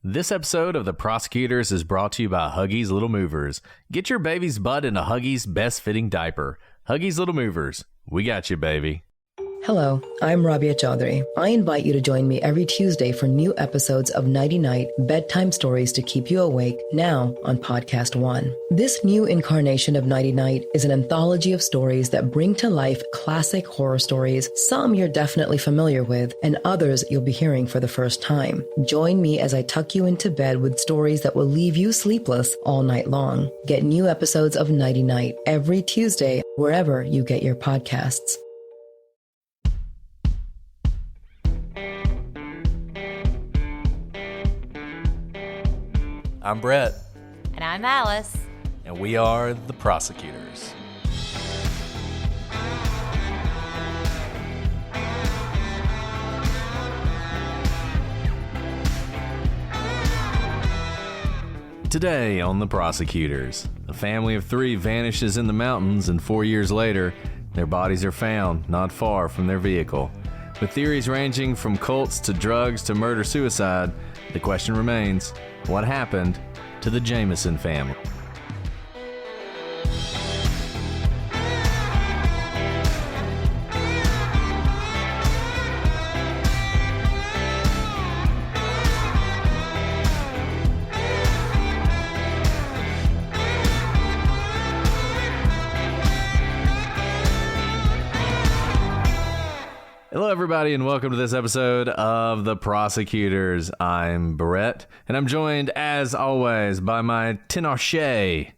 This episode of The Prosecutors is brought to you by Huggies Little Movers. Get your baby's butt in a Huggies best-fitting diaper. Huggies Little Movers. We got you, baby. Hello, I'm Rabia Chaudhry. I invite you to join me every Tuesday for new episodes of Nighty Night Bedtime Stories to keep you awake, now on Podcast One. This new incarnation of Nighty Night is an anthology of stories that bring to life classic horror stories, some you're definitely familiar with, and others you'll be hearing for the first time. Join me as I tuck you into bed with stories that will leave you sleepless all night long. Get new episodes of Nighty Night every Tuesday, wherever you get your podcasts. I'm Brett. And I'm Alice. And we are The Prosecutors. Today on The Prosecutors, a family of 3 vanishes in the mountains, and 4 years later, their bodies are found not far from their vehicle. With theories ranging from cults to drugs to murder-suicide, the question remains, what happened to the Jamison family? Hello, everybody, and welcome to this episode of The Prosecutors. I'm Brett, and I'm joined, as always, by my Tinarche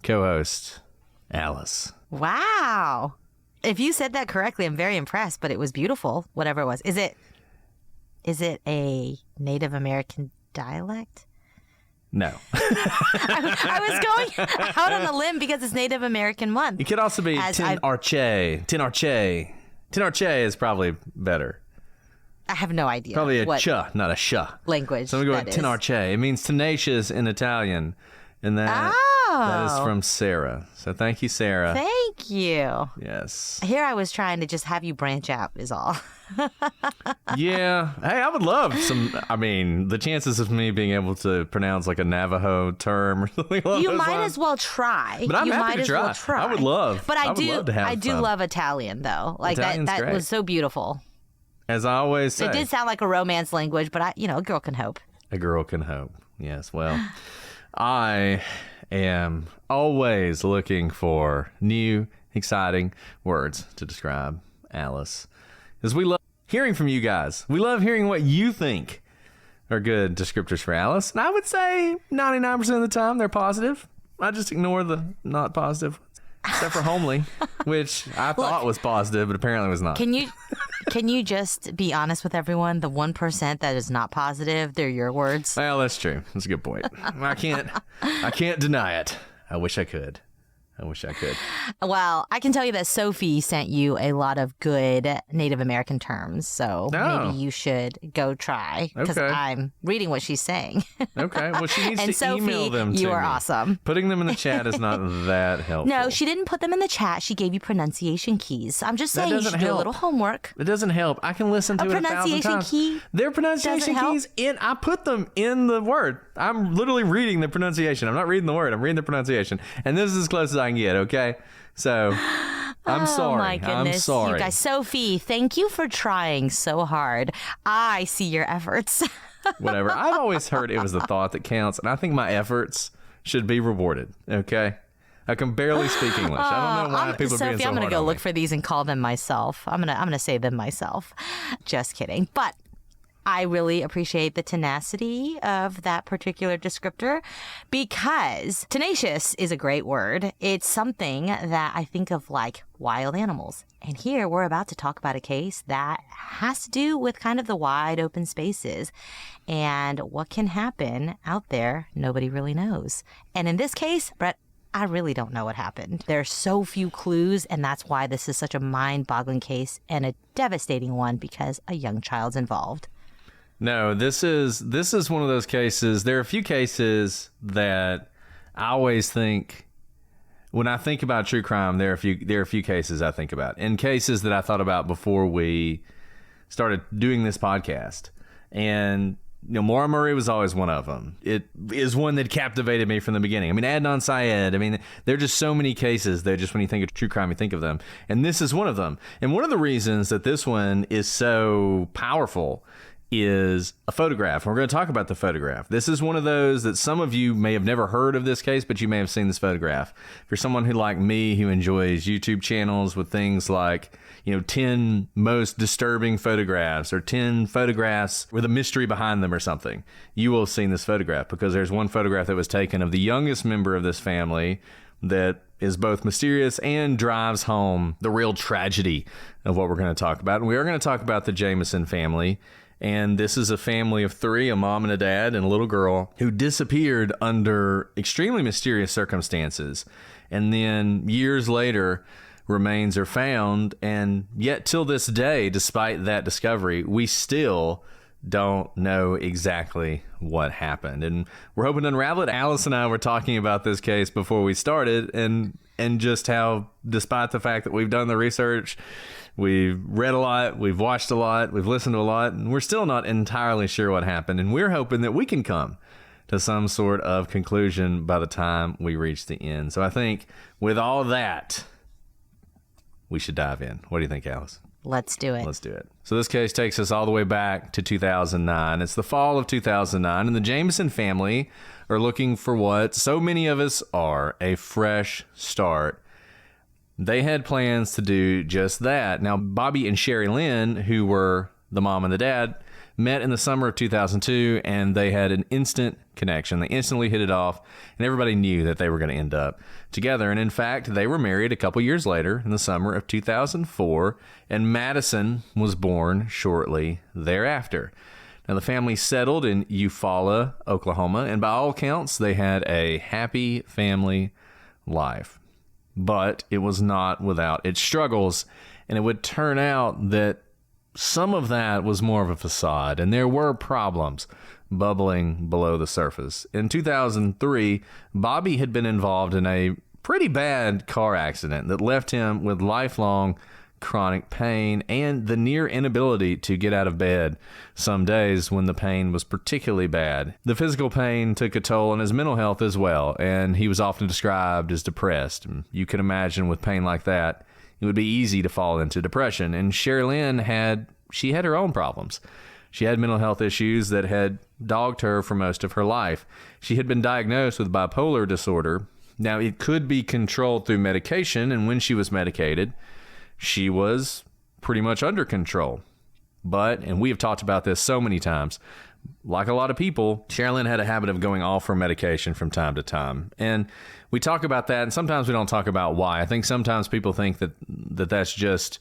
co-host, Alice. Wow. If you said that correctly, I'm very impressed, but it was beautiful, whatever it was. Is it a Native American dialect? No. I was going out on a limb because it's Native American month. It could also be Tinarche. Tinarche is probably better. I have no idea. Probably a cha, not a sha. Language. So I'm going to go with Tinarche. It means tenacious in Italian. And that is from Sarah. So thank you, Sarah. Thank you. Yes. Here I was trying to just have you branch out is all. Yeah. Hey, I would love the chances of me being able to pronounce like a Navajo term or something like that. You might as well try. But I'm happy to try. I would love. But I do fun. love Italian though. Like Italian's that great. was so beautiful. As I always say. It did sound like a romance language, but a girl can hope. A girl can hope. Yes. Well, I am always looking for new, exciting words to describe Alice. Because we love hearing from you guys. We love hearing what you think are good descriptors for Alice. And I would say 99% of the time they're positive. I just ignore the not positive. Except for homely, which I thought was positive, but apparently was not. Can you just be honest with everyone? The 1% that is not positive, they're your words. Well, that's true. That's a good point. I can't deny it. I wish I could. Well, I can tell you that Sophie sent you a lot of good Native American terms, so maybe you should go try, because I'm reading what she's saying. Okay, well, she needs and to Sophie, email them to me. You are awesome. Putting them in the chat is not that helpful. No, she didn't put them in the chat. She gave you pronunciation keys. I'm just saying you should do a little homework. It doesn't help. I can listen to it 1,000 times. Key Their pronunciation keys, I put them in the word. I'm literally reading the pronunciation. I'm not reading the word. I'm reading the pronunciation. And this is as close as I can get, okay? So, I'm sorry. Oh, my goodness. I'm sorry. You guys, Sophie, thank you for trying so hard. I see your efforts. Whatever. I've always heard it was the thought that counts, and I think my efforts should be rewarded, okay? I can barely speak English. I don't know why people are being so hard on me. Sophie, I'm going to go look for these and call them myself. I'm going to say them myself. Just kidding. But I really appreciate the tenacity of that particular descriptor, because tenacious is a great word. It's something that I think of like wild animals. And here we're about to talk about a case that has to do with kind of the wide open spaces and what can happen out there. Nobody really knows. And in this case, Brett, I really don't know what happened. There are so few clues, and that's why this is such a mind-boggling case and a devastating one, because a young child's involved. No, this is one of those cases. There are a few cases that I always think, when I think about true crime, there are a few cases I think about, and cases that I thought about before we started doing this podcast. And Maura Murray was always one of them. It is one that captivated me from the beginning. I mean, Adnan Syed, there are just so many cases that just when you think of true crime, you think of them. And this is one of them. And one of the reasons that this one is so powerful is a photograph. And we're going to talk about the photograph. This is one of those that some of you may have never heard of this case, but you may have seen this photograph. If you're someone who, like me, who enjoys YouTube channels with things like, 10 most disturbing photographs or 10 photographs with a mystery behind them or something, you will have seen this photograph, because there's one photograph that was taken of the youngest member of this family that is both mysterious and drives home the real tragedy of what we're going to talk about. And we are going to talk about the Jamison family. And this is a family of 3, a mom and a dad and a little girl, who disappeared under extremely mysterious circumstances. And then years later, remains are found. And yet till this day, despite that discovery, we still don't know exactly what happened. And we're hoping to unravel it. Alice and I were talking about this case before we started, and just how, despite the fact that we've done the research, we've read a lot, we've watched a lot, we've listened to a lot, and we're still not entirely sure what happened. And we're hoping that we can come to some sort of conclusion by the time we reach the end. So I think with all that, we should dive in. What do you think, Alice? Let's do it. Let's do it. So this case takes us all the way back to 2009. It's the fall of 2009, and the Jamison family are looking for what so many of us are, a fresh start. They had plans to do just that. Now, Bobby and Sherry Lynn, who were the mom and the dad, met in the summer of 2002, and they had an instant connection. They instantly hit it off, and everybody knew that they were going to end up together. And in fact, they were married a couple years later in the summer of 2004, and Madison was born shortly thereafter. Now, the family settled in Eufaula, Oklahoma, and by all accounts, they had a happy family life. But it was not without its struggles, and it would turn out that some of that was more of a facade, and there were problems bubbling below the surface. In 2003, Bobby had been involved in a pretty bad car accident that left him with lifelong chronic pain and the near inability to get out of bed some days when the pain was particularly bad. The physical pain took a toll on his mental health as well, and he was often described as depressed. You can imagine with pain like that, it would be easy to fall into depression. And Sherry Lynn had her own problems. She had mental health issues that had dogged her for most of her life. She had been diagnosed with bipolar disorder. Now, it could be controlled through medication, and when she was medicated, she was pretty much under control. But, and we have talked about this so many times, like a lot of people, Sherry Lynn had a habit of going off her medication from time to time. And we talk about that, and sometimes we don't talk about why. I think sometimes people think that that's just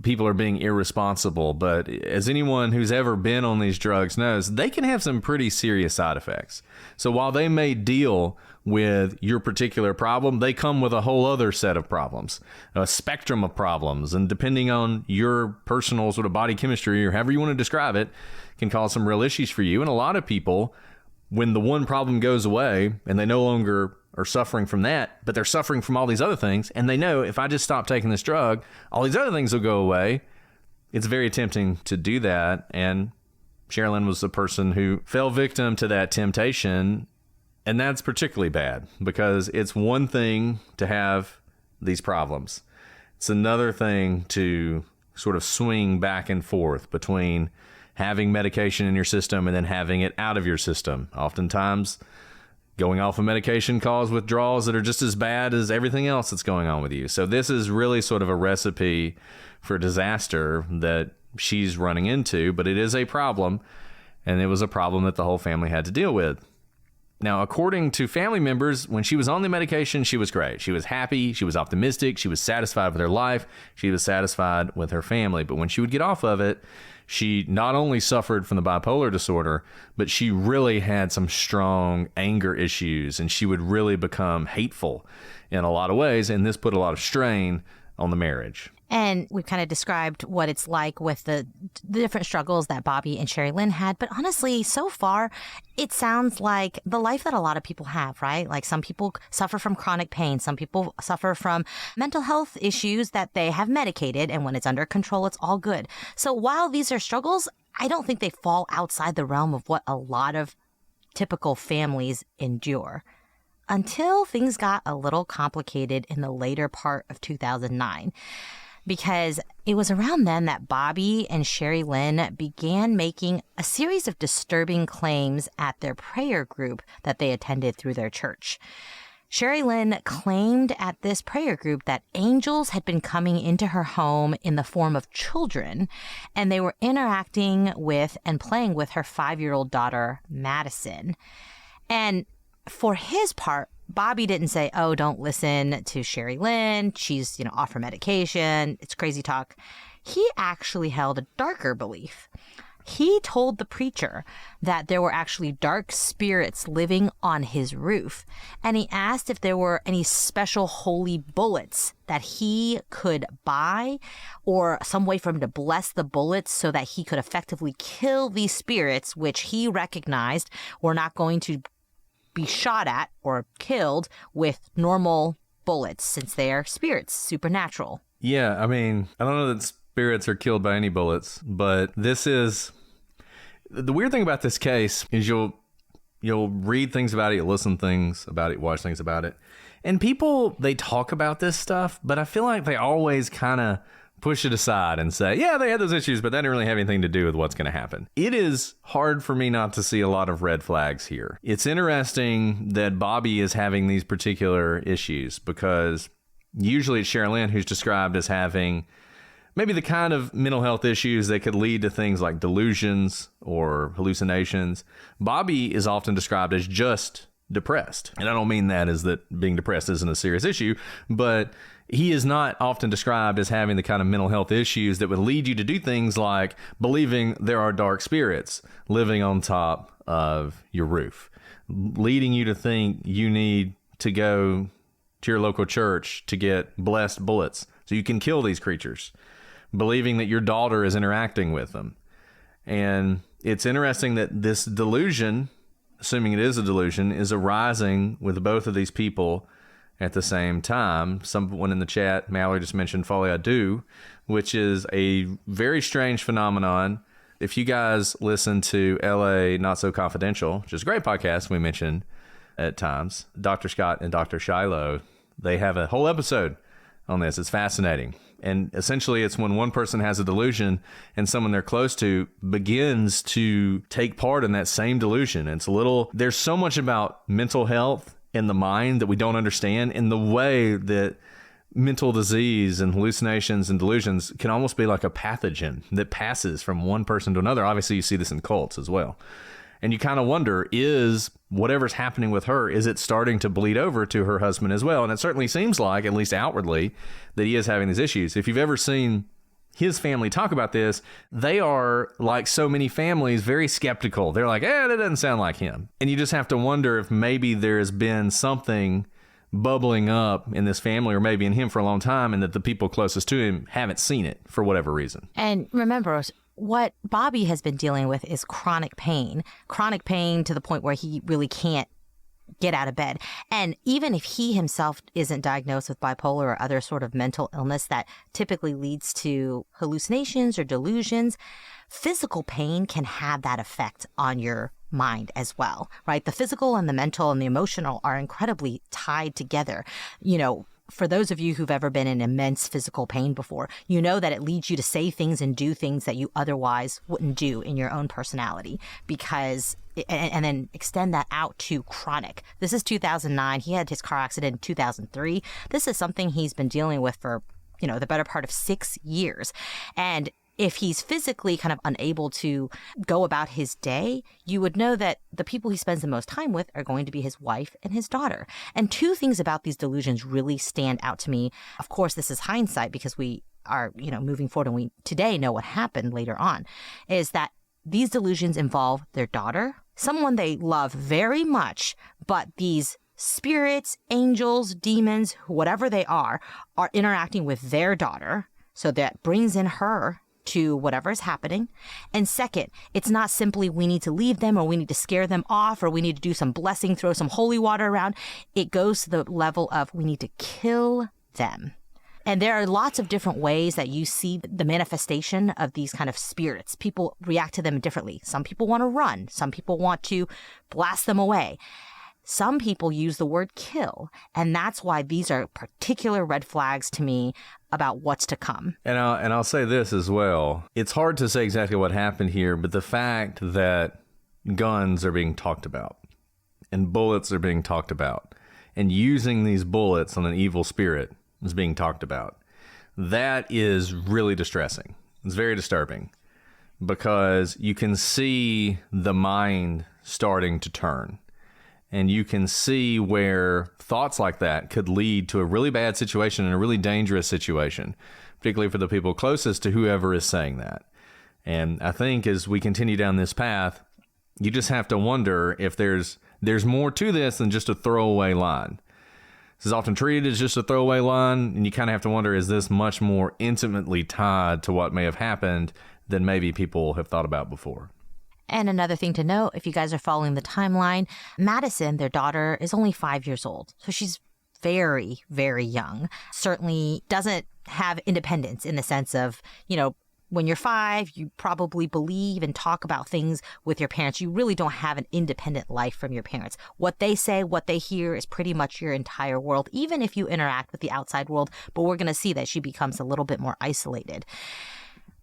people are being irresponsible. But as anyone who's ever been on these drugs knows, they can have some pretty serious side effects. So while they may deal with your particular problem, they come with a whole other set of problems, a spectrum of problems. And depending on your personal sort of body chemistry, or however you want to describe it, can cause some real issues for you. And a lot of people, when the one problem goes away and they no longer are suffering from that, but they're suffering from all these other things, and they know, if I just stop taking this drug, all these other things will go away. It's very tempting to do that. And Sherry Lynn was the person who fell victim to that temptation. And that's particularly bad, because it's one thing to have these problems. It's another thing to sort of swing back and forth between having medication in your system and then having it out of your system. Oftentimes, going off of medication causes withdrawals that are just as bad as everything else that's going on with you. So this is really sort of a recipe for disaster that she's running into, but it is a problem, and it was a problem that the whole family had to deal with. Now, according to family members, when she was on the medication, she was great. She was happy, she was optimistic, she was satisfied with her life, she was satisfied with her family. But when she would get off of it, she not only suffered from the bipolar disorder, but she really had some strong anger issues, and she would really become hateful in a lot of ways, and this put a lot of strain on the marriage. And we've kind of described what it's like with the different struggles that Bobby and Sherry Lynn had. But honestly, so far, it sounds like the life that a lot of people have, right? Like some people suffer from chronic pain. Some people suffer from mental health issues that they have medicated. And when it's under control, it's all good. So while these are struggles, I don't think they fall outside the realm of what a lot of typical families endure. Until things got a little complicated in the later part of 2009. Because it was around then that Bobby and Sherry Lynn began making a series of disturbing claims at their prayer group that they attended through their church. Sherry Lynn claimed at this prayer group that angels had been coming into her home in the form of children, and they were interacting with and playing with her 5-year-old daughter, Madison. And for his part, Bobby didn't say, oh, don't listen to Sherry Lynn. She's, off her medication. It's crazy talk. He actually held a darker belief. He told the preacher that there were actually dark spirits living on his roof. And he asked if there were any special holy bullets that he could buy or some way for him to bless the bullets so that he could effectively kill these spirits, which he recognized were not going to be shot at or killed with normal bullets since they are spirits, supernatural. Yeah, I mean, I don't know that spirits are killed by any bullets, but this is... The weird thing about this case is you'll read things about it, you listen things about it, watch things about it, and people, they talk about this stuff, but I feel like they always kind of push it aside and say, yeah, they had those issues, but that didn't really have anything to do with what's going to happen. It is hard for me not to see a lot of red flags here. It's interesting that Bobby is having these particular issues because usually it's Sherry Lynn who's described as having maybe the kind of mental health issues that could lead to things like delusions or hallucinations. Bobby is often described as just depressed. And I don't mean that as that being depressed isn't a serious issue, but he is not often described as having the kind of mental health issues that would lead you to do things like believing there are dark spirits living on top of your roof, leading you to think you need to go to your local church to get blessed bullets so you can kill these creatures, believing that your daughter is interacting with them. And it's interesting that this delusion, assuming it is a delusion, is arising with both of these people at the same time. Someone in the chat, Mallory, just mentioned Folie à Deux, which is a very strange phenomenon. If you guys listen to LA Not So Confidential, which is a great podcast we mention at times, Dr. Scott and Dr. Shiloh, they have a whole episode on this. It's fascinating. And essentially, it's when one person has a delusion and someone they're close to begins to take part in that same delusion. There's so much about mental health in the mind that we don't understand, in the way that mental disease and hallucinations and delusions can almost be like a pathogen that passes from one person to another. Obviously, you see this in cults as well. And you kind of wonder, is whatever's happening with her, is it starting to bleed over to her husband as well? And it certainly seems like, at least outwardly, that he is having these issues. If you've ever seen his family talk about this, they are, like so many families, very skeptical. They're like, that doesn't sound like him. And you just have to wonder if maybe there has been something bubbling up in this family, or maybe in him for a long time, and that the people closest to him haven't seen it for whatever reason. And remember, what Bobby has been dealing with is chronic pain to the point where he really can't get out of bed. And even if he himself isn't diagnosed with bipolar or other sort of mental illness that typically leads to hallucinations or delusions, physical pain can have that effect on your mind as well, right? The physical and the mental and the emotional are incredibly tied together. For those of you who've ever been in immense physical pain before, you know that it leads you to say things and do things that you otherwise wouldn't do in your own personality, because, and then extend that out to chronic. This is 2009. He had his car accident in 2003. This is something he's been dealing with for, the better part of 6 years. And if he's physically kind of unable to go about his day, you would know that the people he spends the most time with are going to be his wife and his daughter. And two things about these delusions really stand out to me. Of course, this is hindsight because we are, moving forward and we today know what happened later on, is that these delusions involve their daughter, someone they love very much, but these spirits, angels, demons, whatever they are interacting with their daughter. So that brings in her to whatever is happening. And second, it's not simply we need to leave them or we need to scare them off or we need to do some blessing, throw some holy water around. It goes to the level of we need to kill them. And there are lots of different ways that you see the manifestation of these kind of spirits. People react to them differently. Some people want to run. Some people want to blast them away. Some people use the word kill. And that's why these are particular red flags to me about what's to come. And I'll say this as well. It's hard to say exactly what happened here, but the fact that guns are being talked about and bullets are being talked about and using these bullets on an evil spirit is being talked about, that is really distressing. It's very disturbing because you can see the mind starting to turn. And you can see where thoughts like that could lead to a really bad situation and a really dangerous situation, particularly for the people closest to whoever is saying that. And I think as we continue down this path, you just have to wonder if there's more to this than just a throwaway line. This is often treated as just a throwaway line, and you kind of have to wonder, is this much more intimately tied to what may have happened than maybe people have thought about before? And another thing to note, if you guys are following the timeline, Madison, their daughter, is only 5 years old. So she's very, very young. Certainly doesn't have independence in the sense of, when you're 5, you probably believe and talk about things with your parents. You really don't have an independent life from your parents. What they say, what they hear is pretty much your entire world, even if you interact with the outside world. But we're going to see that she becomes a little bit more isolated.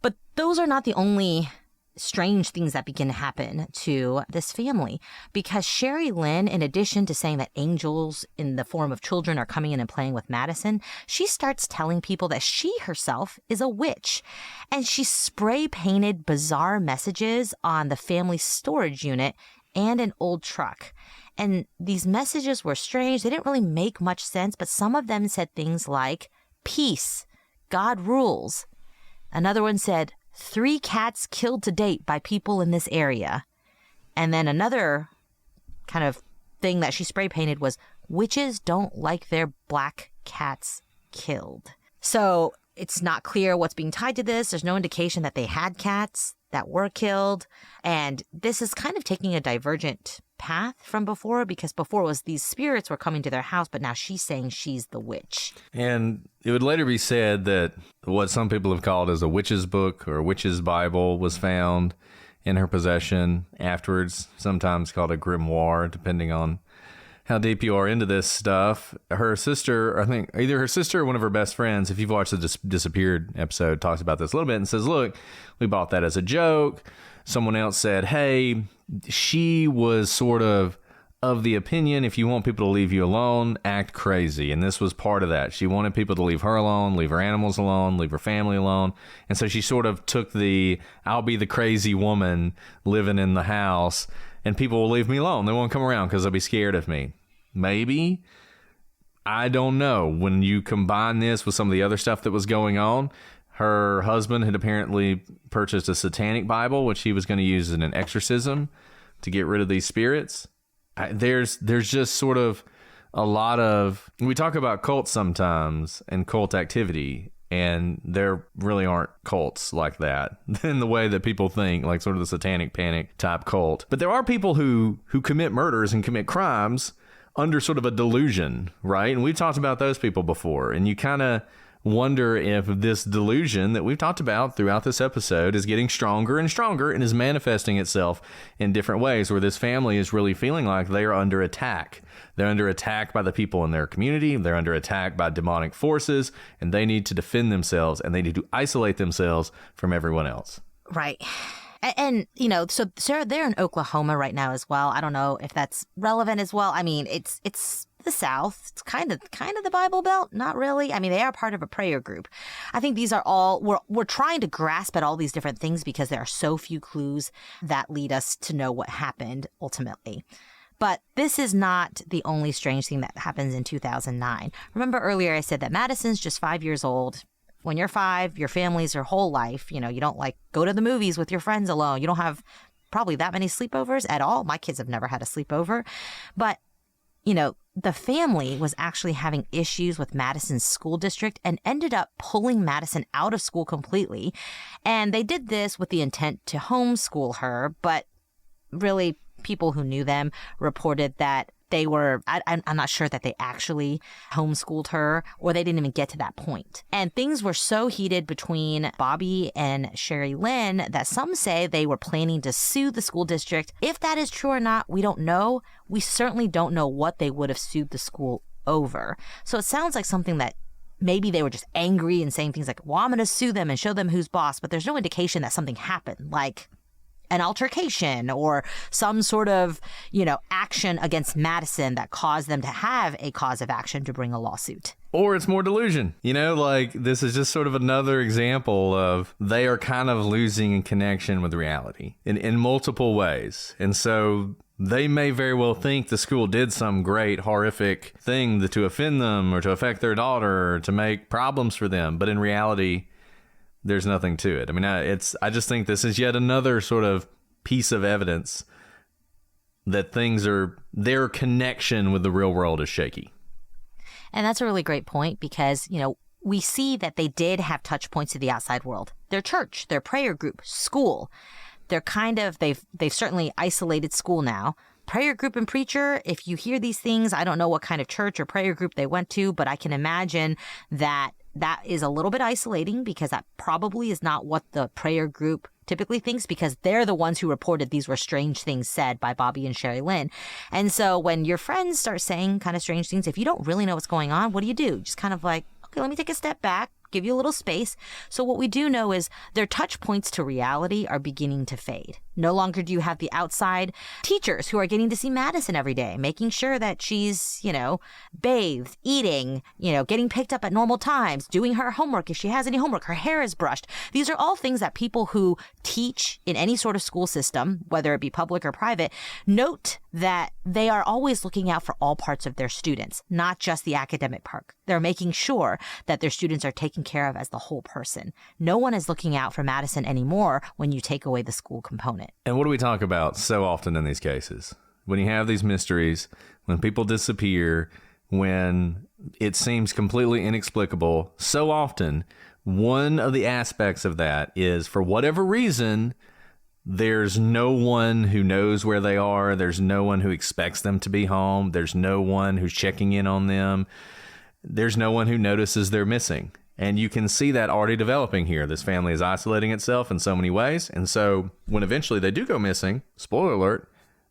But those are not the only strange things that begin to happen to this family, because Sherry Lynn, in addition to saying that angels in the form of children are coming in and playing with Madison, she starts telling people that she herself is a witch, and she spray painted bizarre messages on the family storage unit and an old truck. And these messages were strange. They didn't really make much sense, but some of them said things like, peace, God rules. Another one said, 3 cats killed to date by people in this area. And then another kind of thing that she spray painted was, witches don't like their black cats killed. So it's not clear what's being tied to this. There's no indication that they had cats that were killed. And this is kind of taking a divergent path from before, because before it was these spirits were coming to their house, but now she's saying she's the witch. And it would later be said that what some people have called as a witch's book or a witch's Bible was found in her possession afterwards, sometimes called a grimoire, depending on how deep you are into this stuff. Her sister, I think either her sister or one of her best friends, if you've watched the Disappeared episode, talks about this a little bit and says, look, we bought that as a joke. Someone else said, hey, she was sort of the opinion, if you want people to leave you alone, act crazy. And this was part of that. She wanted people to leave her alone, leave her animals alone, leave her family alone. And so she sort of took I'll be the crazy woman living in the house, and people will leave me alone. They won't come around because they'll be scared of me. Maybe. I don't know. When you combine this with some of the other stuff that was going on, her husband had apparently purchased a satanic Bible, which he was going to use in an exorcism to get rid of these spirits. There's just sort of a lot of... We talk about cults sometimes and cult activity, and there really aren't cults like that in the way that people think, like sort of the satanic panic type cult. But there are people who commit murders and commit crimes under sort of a delusion, right? And we've talked about those people before, and you kind of wonder if this delusion that we've talked about throughout this episode is getting stronger and stronger and is manifesting itself in different ways, where this family is really feeling like they are under attack. They're under attack by the people in their community. They're under attack by demonic forces, and they need to defend themselves, and they need to isolate themselves from everyone else. Right. And, so Sarah, they're in Oklahoma right now as well. I don't know if that's relevant as well. I mean, it's the South. It's kind of the Bible Belt. Not really. I mean, they are part of a prayer group. I think these are all, we're trying to grasp at all these different things because there are so few clues that lead us to know what happened ultimately. But this is not the only strange thing that happens in 2009. Remember earlier I said that Madison's just 5 years old. When you're 5, your family's your whole life. You don't go to the movies with your friends alone. You don't have probably that many sleepovers at all. My kids have never had a sleepover. But, the family was actually having issues with Madison's school district and ended up pulling Madison out of school completely. And they did this with the intent to homeschool her, but really people who knew them reported that they were, I'm not sure that they actually homeschooled her or they didn't even get to that point. And things were so heated between Bobby and Sherry Lynn that some say they were planning to sue the school district. If that is true or not, we don't know. We certainly don't know what they would have sued the school over. So it sounds like something that maybe they were just angry and saying things like, well, I'm going to sue them and show them who's boss. But there's no indication that something happened, like an altercation or some sort of, action against Madison that caused them to have a cause of action to bring a lawsuit. Or it's more delusion. This is just sort of another example of they are kind of losing in connection with reality in multiple ways. And so they may very well think the school did some great, horrific thing to offend them or to affect their daughter or to make problems for them. But in reality, there's nothing to it. I mean, I just think this is yet another sort of piece of evidence that their connection with the real world is shaky. And that's a really great point because, we see that they did have touch points to the outside world. Their church, their prayer group, school. They're they've certainly isolated school now. Prayer group and preacher, if you hear these things, I don't know what kind of church or prayer group they went to, but I can imagine that is a little bit isolating because that probably is not what the prayer group typically thinks because they're the ones who reported these were strange things said by Bobby and Sherry Lynn. And so when your friends start saying kind of strange things, if you don't really know what's going on, what do? Just kind of like, okay, let me take a step back, give you a little space. So what we do know is their touch points to reality are beginning to fade. No longer do you have the outside teachers who are getting to see Madison every day, making sure that she's, bathed, eating, getting picked up at normal times, doing her homework if she has any homework, her hair is brushed. These are all things that people who teach in any sort of school system, whether it be public or private, note that they are always looking out for all parts of their students, not just the academic part. They're making sure that their students are taken care of as the whole person. No one is looking out for Madison anymore when you take away the school component. And what do we talk about so often in these cases? When you have these mysteries, when people disappear, when it seems completely inexplicable, so often one of the aspects of that is, for whatever reason, there's no one who knows where they are. There's no one who expects them to be home. There's no one who's checking in on them. There's no one who notices they're missing. And you can see that already developing here. This family is isolating itself in so many ways. And so when eventually they do go missing, spoiler alert,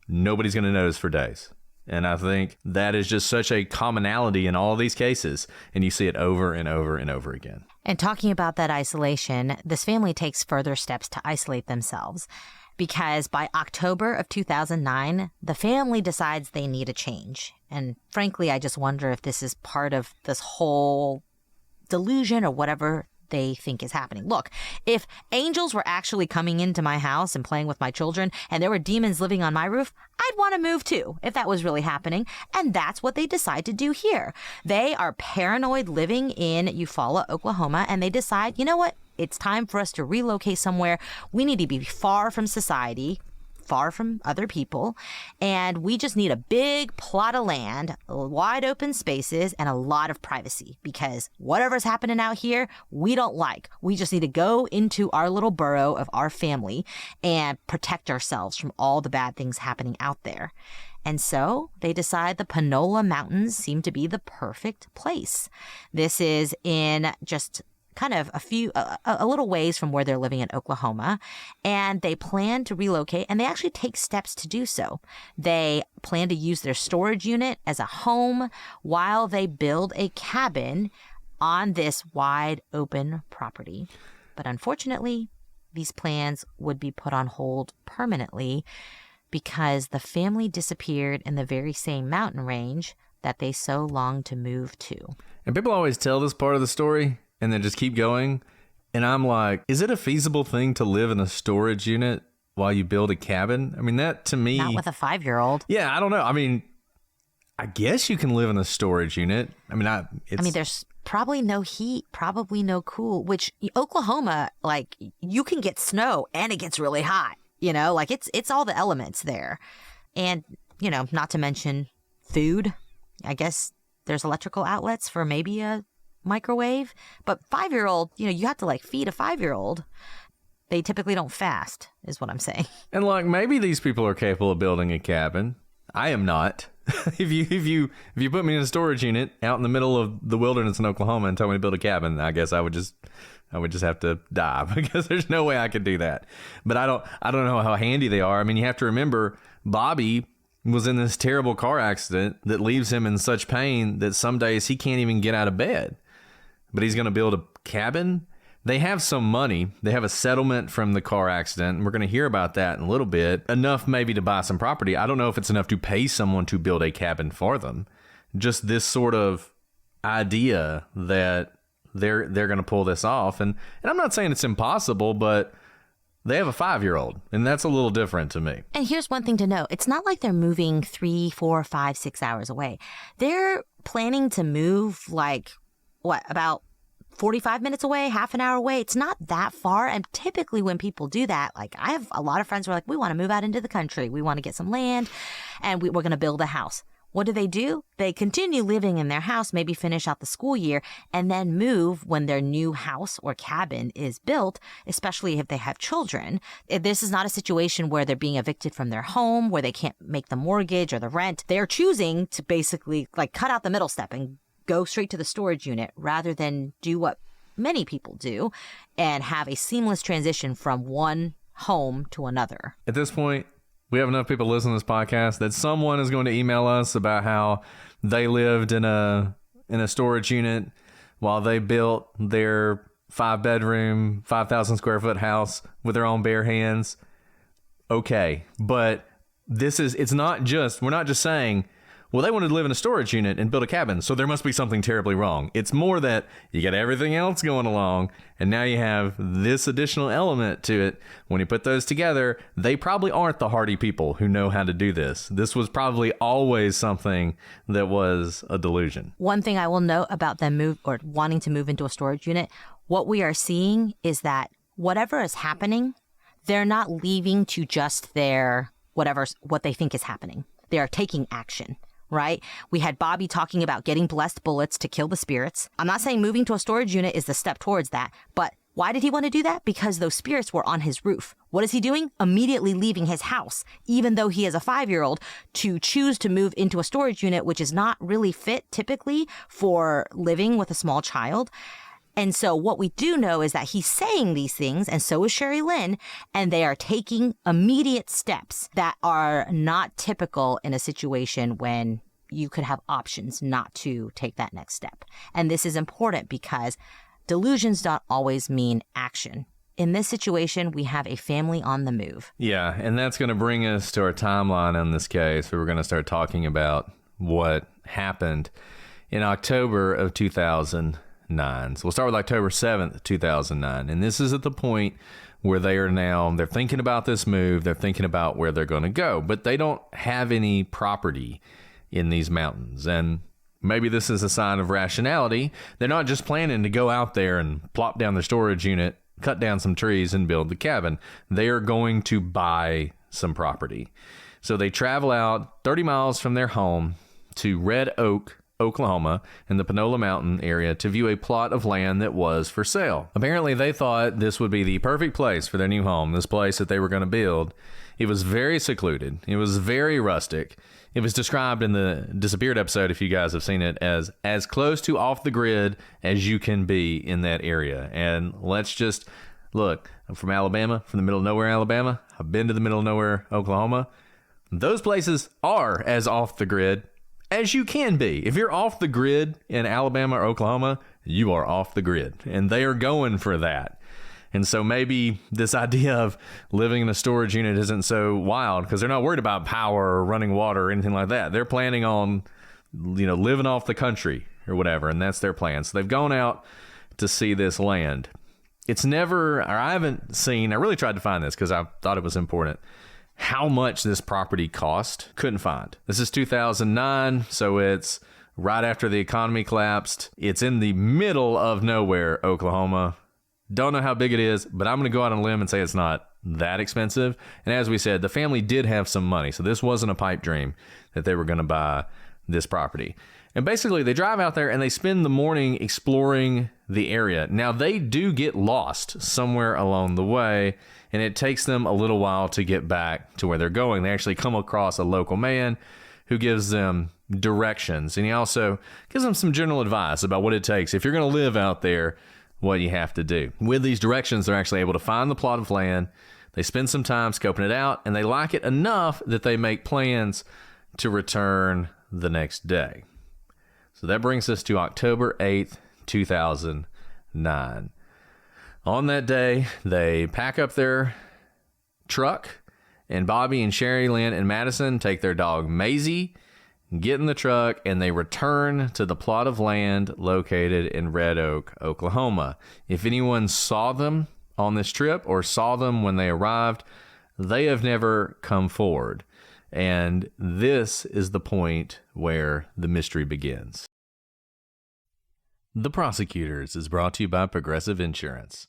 nobody's going to notice for days. And I think that is just such a commonality in all of these cases. And you see it over and over and over again. And talking about that isolation, this family takes further steps to isolate themselves. Because by October of 2009, the family decides they need a change. And frankly, I just wonder if this is part of this whole delusion or whatever they think is happening. Look, if angels were actually coming into my house and playing with my children and there were demons living on my roof, I'd want to move too, if that was really happening. And that's what they decide to do here. They are paranoid living in Eufaula, Oklahoma, and they decide, you know what? It's time for us to relocate somewhere. We need to be far from society, far from other people, and we just need a big plot of land, wide open spaces, and a lot of privacy because whatever's happening out here, we don't like. We just need to go into our little burrow of our family and protect ourselves from all the bad things happening out there. And so they decide the Panola Mountains seem to be the perfect place. This is in just kind of a little ways from where they're living in Oklahoma, and they plan to relocate, and they actually take steps to do so. They plan to use their storage unit as a home while they build a cabin on this wide open property. But unfortunately, these plans would be put on hold permanently because the family disappeared in the very same mountain range that they so longed to move to. And people always tell this part of the story and then just keep going. And I'm like, is it a feasible thing to live in a storage unit while you build a cabin? I mean, that to me... Not with a 5-year-old. Yeah, I don't know. I mean, I guess you can live in a storage unit. I mean, there's probably no heat, probably no cool, which Oklahoma, like, you can get snow and it gets really hot, like it's all the elements there. And, not to mention food. I guess there's electrical outlets for maybe a microwave, but 5-year-old, you have to like feed a 5-year-old. They typically don't fast, is what I'm saying. And look, maybe these people are capable of building a cabin. I am not. If you put me in a storage unit out in the middle of the wilderness in Oklahoma and tell me to build a cabin, I guess I would just have to die, because there's no way I could do that. But I don't know how handy they are. I mean, you have to remember, Bobby was in this terrible car accident that leaves him in such pain that some days he can't even get out of bed. But he's going to build a cabin. They have some money. They have a settlement from the car accident, and we're going to hear about that in a little bit. Enough maybe to buy some property. I don't know if it's enough to pay someone to build a cabin for them. Just this sort of idea that they're going to pull this off. And I'm not saying it's impossible, but they have a 5-year-old, and that's a little different to me. And here's one thing to know. It's not like they're moving 3, 4, 5, 6 hours away. They're planning to move about 45 minutes away, half an hour away. It's not that far. And typically when people do that, like I have a lot of friends who are like, we want to move out into the country. We want to get some land and we're going to build a house. What do? They continue living in their house, maybe finish out the school year, and then move when their new house or cabin is built, especially if they have children. This is not a situation where they're being evicted from their home, where they can't make the mortgage or the rent. They're choosing to basically cut out the middle step and go straight to the storage unit rather than do what many people do and have a seamless transition from one home to another. At this point, we have enough people listening to this podcast that someone is going to email us about how they lived in a storage unit while they built their 5-bedroom, 5,000 square foot house with their own bare hands. Okay, but we're not just saying, well, they wanted to live in a storage unit and build a cabin, so there must be something terribly wrong. It's more that you got everything else going along, and now you have this additional element to it. When you put those together, they probably aren't the hardy people who know how to do this. This was probably always something that was a delusion. One thing I will note about them wanting to move into a storage unit, what we are seeing is that whatever is happening, they're not leaving to just what they think is happening. They are taking action. Right? We had Bobby talking about getting blessed bullets to kill the spirits. I'm not saying moving to a storage unit is the step towards that, but why did he want to do that? Because those spirits were on his roof. What is he doing? Immediately leaving his house, even though he is a 5-year-old, to choose to move into a storage unit, which is not really fit typically for living with a small child. And so what we do know is that he's saying these things, and so is Sherry Lynn, and they are taking immediate steps that are not typical in a situation when you could have options not to take that next step. And this is important because delusions don't always mean action. In this situation, we have a family on the move. Yeah, and that's going to bring us to our timeline on this case, where we're going to start talking about what happened in October of 2009. So we'll start with October 7th, 2009. And this is at the point where they're thinking about this move. They're thinking about where they're going to go, but they don't have any property in these mountains. And maybe this is a sign of rationality. They're not just planning to go out there and plop down the storage unit, cut down some trees and build the cabin. They are going to buy some property. So they travel out 30 miles from their home to Red Oak, Oklahoma, in the Panola Mountain area to view a plot of land that was for sale. Apparently, they thought this would be the perfect place for their new home, this place that they were going to build. It was very secluded. It was very rustic. It was described in the Disappeared episode, if you guys have seen it, as close to off the grid as you can be in that area. And let's just look, I'm from Alabama, from the middle of nowhere, Alabama. I've been to the middle of nowhere, Oklahoma. Those places are as off the grid as you can be. If you're off the grid in Alabama or Oklahoma, you are off the grid, and they are going for that. And so maybe this idea of living in a storage unit isn't so wild because they're not worried about power or running water or anything like that. They're planning on, living off the country or whatever, and that's their plan. So they've gone out to see this land. It's never, or I haven't seen, I really tried to find this because I thought it was important, how much this property cost. Couldn't find. This is 2009, so it's right after the economy collapsed. It's in the middle of nowhere, Oklahoma. Don't know how big it is, but I'm going to go out on a limb and say it's not that expensive. And as we said, the family did have some money, so this wasn't a pipe dream that they were going to buy this property. And basically, they drive out there and they spend the morning exploring the area. Now, they do get lost somewhere along the way, and it takes them a little while to get back to where they're going. They actually come across a local man who gives them directions, and he also gives them some general advice about what it takes. If you're going to live out there, what you have to do. With these directions, they're actually able to find the plot of land. They spend some time scoping it out, and they like it enough that they make plans to return the next day. So that brings us to October 8th, 2009. On that day, they pack up their truck, and Bobby and Sherry Lynn and Madison take their dog Maisie, get in the truck, and they return to the plot of land located in Red Oak, Oklahoma. If anyone saw them on this trip or saw them when they arrived, they have never come forward. And this is the point where the mystery begins. The Prosecutors is brought to you by Progressive Insurance.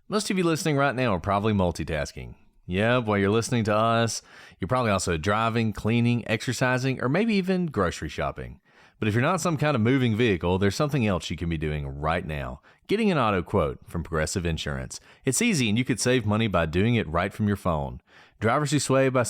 Most of you listening right now are probably multitasking. Yeah, while you're listening to us, you're probably also driving, cleaning, exercising, or maybe even grocery shopping. But if you're not some kind of moving vehicle, there's something else you can be doing right now. Getting an auto quote from Progressive Insurance. It's easy, and you could save money by doing it right from your phone. Drivers who save by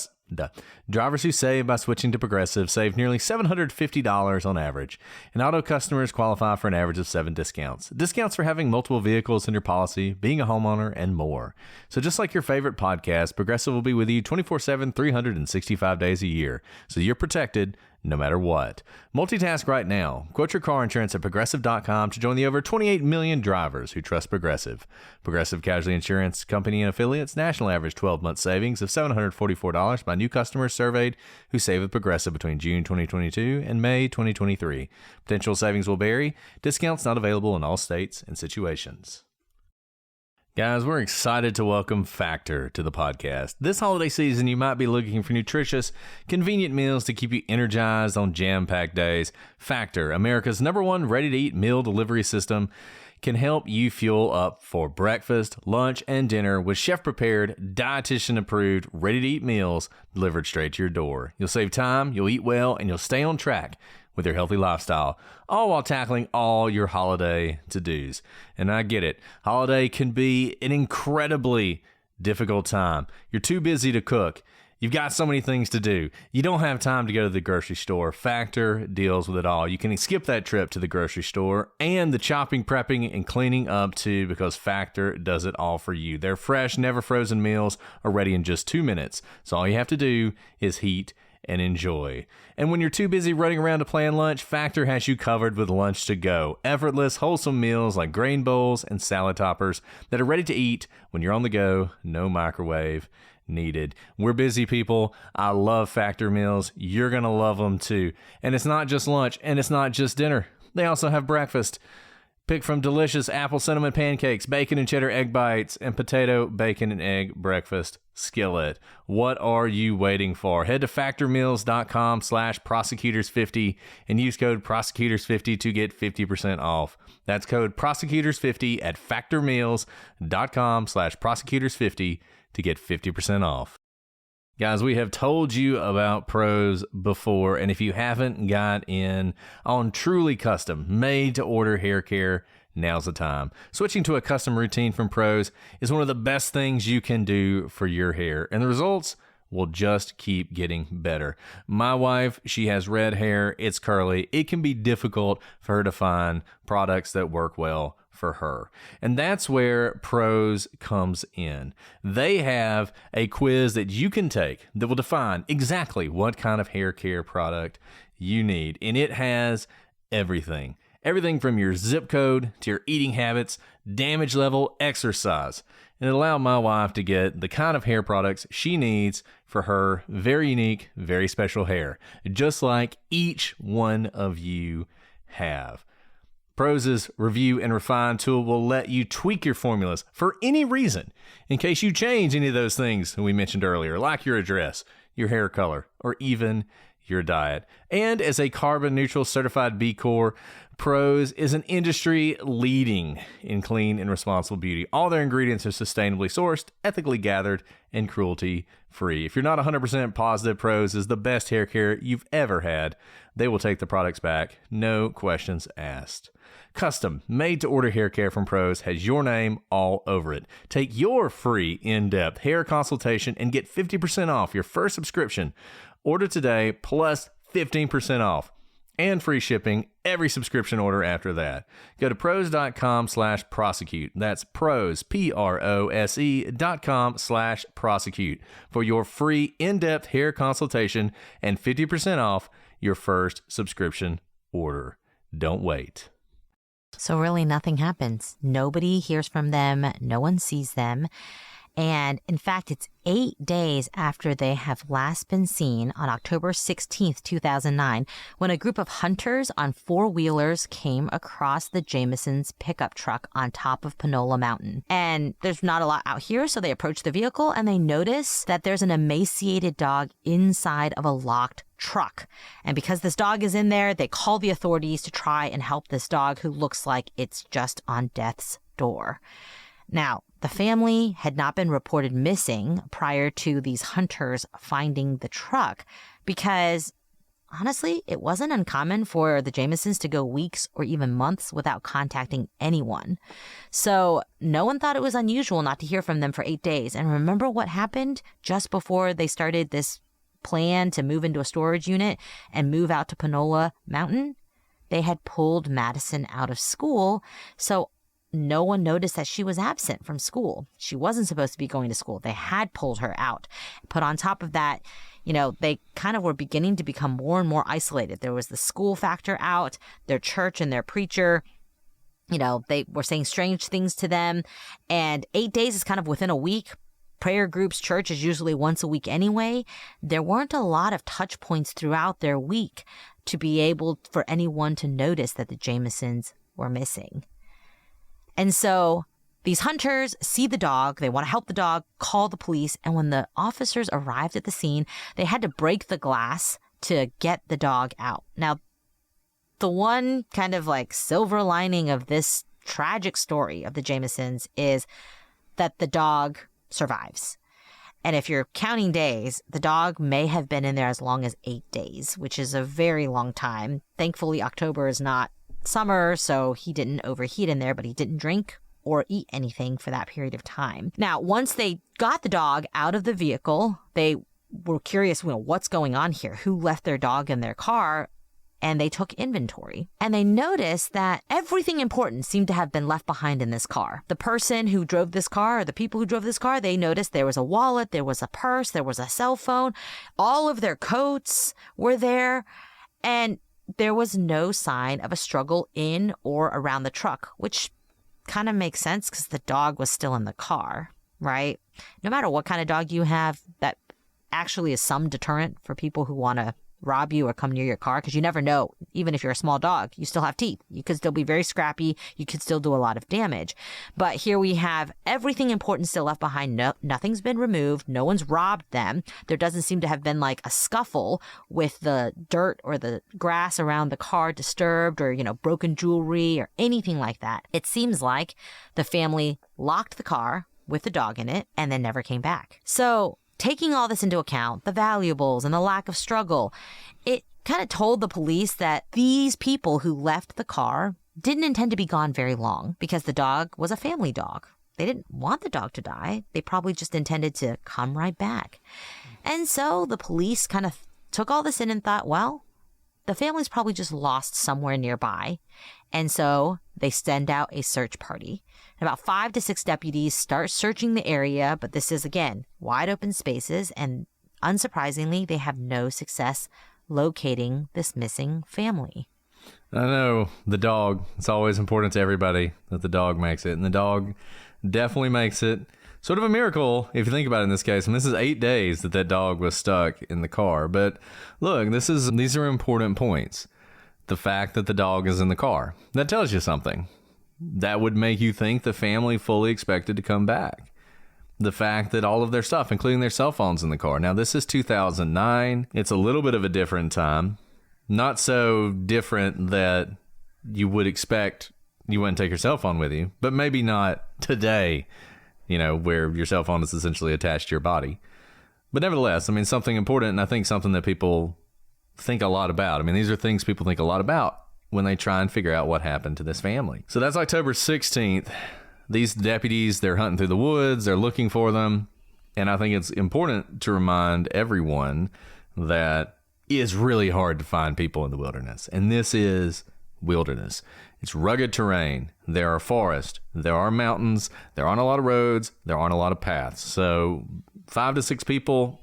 switching to Progressive save nearly $750 on average, and auto customers qualify for an average of 7 discounts. Discounts for having multiple vehicles in your policy, being a homeowner, and more. So just like your favorite podcast, Progressive will be with you 24/7, 365 days a year, so you're protected no matter what. Multitask right now. Quote your car insurance at Progressive.com to join the over 28 million drivers who trust Progressive. Progressive Casualty Insurance Company and Affiliates. National average 12-month savings of $744 by new customers surveyed who save with Progressive between June 2022 and May 2023. Potential savings will vary. Discounts not available in all states and situations. Guys, we're excited to welcome Factor to the podcast. This holiday season, you might be looking for nutritious, convenient meals to keep you energized on jam-packed days. Factor, America's #1 ready-to-eat meal delivery system, can help you fuel up for breakfast, lunch, and dinner with chef-prepared, dietitian-approved, ready-to-eat meals delivered straight to your door. You'll save time, you'll eat well, and you'll stay on track with your healthy lifestyle, all while tackling all your holiday to-dos. And I get it. Holiday can be an incredibly difficult time. You're too busy to cook. You've got so many things to do. You don't have time to go to the grocery store. Factor deals with it all. You can skip that trip to the grocery store and the chopping, prepping, and cleaning up too, because Factor does it all for you. Their fresh, never frozen meals are ready in just 2 minutes. So all you have to do is heat and enjoy. And when you're too busy running around to plan lunch, Factor has you covered with lunch to go. Effortless, wholesome meals like grain bowls and salad toppers that are ready to eat when you're on the go. No microwave needed. We're busy people. I love Factor meals. You're going to love them too. And it's not just lunch, and it's not just dinner. They also have breakfast. Pick from delicious apple cinnamon pancakes, bacon and cheddar egg bites, and potato, bacon, and egg breakfast skillet. What are you waiting for? Head to factormeals.com/prosecutors50 and use code prosecutors50 to get 50% off. That's code prosecutors50 at factormeals.com/prosecutors50 to get 50% off. Guys, we have told you about Pros before, and if you haven't got in on truly custom, made-to-order hair care, now's the time. Switching to a custom routine from Pros is one of the best things you can do for your hair, and the results will just keep getting better. My wife, she has red hair, it's curly. It can be difficult for her to find products that work well for her. And that's where Pros comes in. They have a quiz that you can take that will define exactly what kind of hair care product you need. And it has everything. Everything from your zip code to your eating habits, damage level, exercise. And it allowed my wife to get the kind of hair products she needs for her very unique, very special hair, just like each one of you have. Pros' review and refine tool will let you tweak your formulas for any reason in case you change any of those things we mentioned earlier, like your address, your hair color, or even your diet. And as a carbon neutral certified B Corp, Prose is an industry leading in clean and responsible beauty. All their ingredients are sustainably sourced, ethically gathered, and cruelty free. If you're not 100% positive Prose is the best hair care you've ever had, they will take the products back. No questions asked. Custom, made-to-order hair care from Prose has your name all over it. Take your free in-depth hair consultation and get 50% off your first subscription. Order today plus 15% off and free shipping every subscription order after that. Go to prose.com/prosecute. That's prose, prose.com/prosecute for your free in-depth hair consultation and 50% off your first subscription order. Don't wait. So really nothing happens. Nobody hears from them. No one sees them. And in fact, it's 8 days after they have last been seen on October 16th, 2009, when a group of hunters on four-wheelers came across the Jamisons' pickup truck on top of Panola Mountain. And there's not a lot out here, so they approach the vehicle and they notice that there's an emaciated dog inside of a locked truck. And because this dog is in there, they call the authorities to try and help this dog who looks like it's just on death's door. Now, the family had not been reported missing prior to these hunters finding the truck because, honestly, it wasn't uncommon for the Jamisons to go weeks or even months without contacting anyone. So no one thought it was unusual not to hear from them for 8 days. And remember what happened just before they started this plan to move into a storage unit and move out to Panola Mountain? They had pulled Madison out of school, so no one noticed that she was absent from school. She wasn't supposed to be going to school. They had pulled her out. But on top of that, they kind of were beginning to become more and more isolated. There was the school factor out, their church and their preacher, they were saying strange things to them. And 8 days is kind of within a week. Prayer groups, church is usually once a week anyway. There weren't a lot of touch points throughout their week to be able for anyone to notice that the Jamisons were missing. And so these hunters see the dog, they want to help the dog, call the police, and when the officers arrived at the scene, they had to break the glass to get the dog out. Now, the one kind of like silver lining of this tragic story of the Jamisons is that the dog survives. And if you're counting days, the dog may have been in there as long as 8 days, which is a very long time. Thankfully, October is not summer, so he didn't overheat in there, but he didn't drink or eat anything for that period of time. Now, once they got the dog out of the vehicle, they were curious, what's going on here? Who left their dog in their car? And they took inventory. And they noticed that everything important seemed to have been left behind in this car. The person who drove this car, or the people who drove this car, they noticed there was a wallet, there was a purse, there was a cell phone. All of their coats were there. And there was no sign of a struggle in or around the truck, which kind of makes sense because the dog was still in the car, right? No matter what kind of dog you have, that actually is some deterrent for people who want to rob you or come near your car, because you never know. Even if you're a small dog, you still have teeth. You could still be very scrappy. You could still do a lot of damage. But here we have everything important still left behind. No, nothing's been removed. No one's robbed them. There doesn't seem to have been like a scuffle with the dirt or the grass around the car disturbed, or, broken jewelry or anything like that. It seems like the family locked the car with the dog in it and then never came back. So taking all this into account, the valuables and the lack of struggle, it kind of told the police that these people who left the car didn't intend to be gone very long because the dog was a family dog. They didn't want the dog to die. They probably just intended to come right back. And so the police kind of took all this in and thought, well, the family's probably just lost somewhere nearby. And so they send out a search party. About 5 to 6 deputies start searching the area, but this is, again, wide open spaces, and unsurprisingly, they have no success locating this missing family. I know, the dog, it's always important to everybody that the dog makes it, and the dog definitely makes it. Sort of a miracle, if you think about it in this case, and this is 8 days that dog was stuck in the car. But look, these are important points. The fact that the dog is in the car, that tells you something. That would make you think the family fully expected to come back. the fact that all of their stuff, including their cell phones in the car. Now, this is 2009. It's a little bit of a different time. Not so different that you would expect you wouldn't take your cell phone with you, but maybe not today, where your cell phone is essentially attached to your body. But nevertheless, I mean, something important, and I think something that people think a lot about. I mean, these are things people think a lot about when they try and figure out what happened to this family. So that's October 16th. These deputies, they're hunting through the woods, they're looking for them. And I think it's important to remind everyone that it is really hard to find people in the wilderness. And this is wilderness. It's rugged terrain. There are forests. There are mountains. There aren't a lot of roads. There aren't a lot of paths. So 5 to 6 people,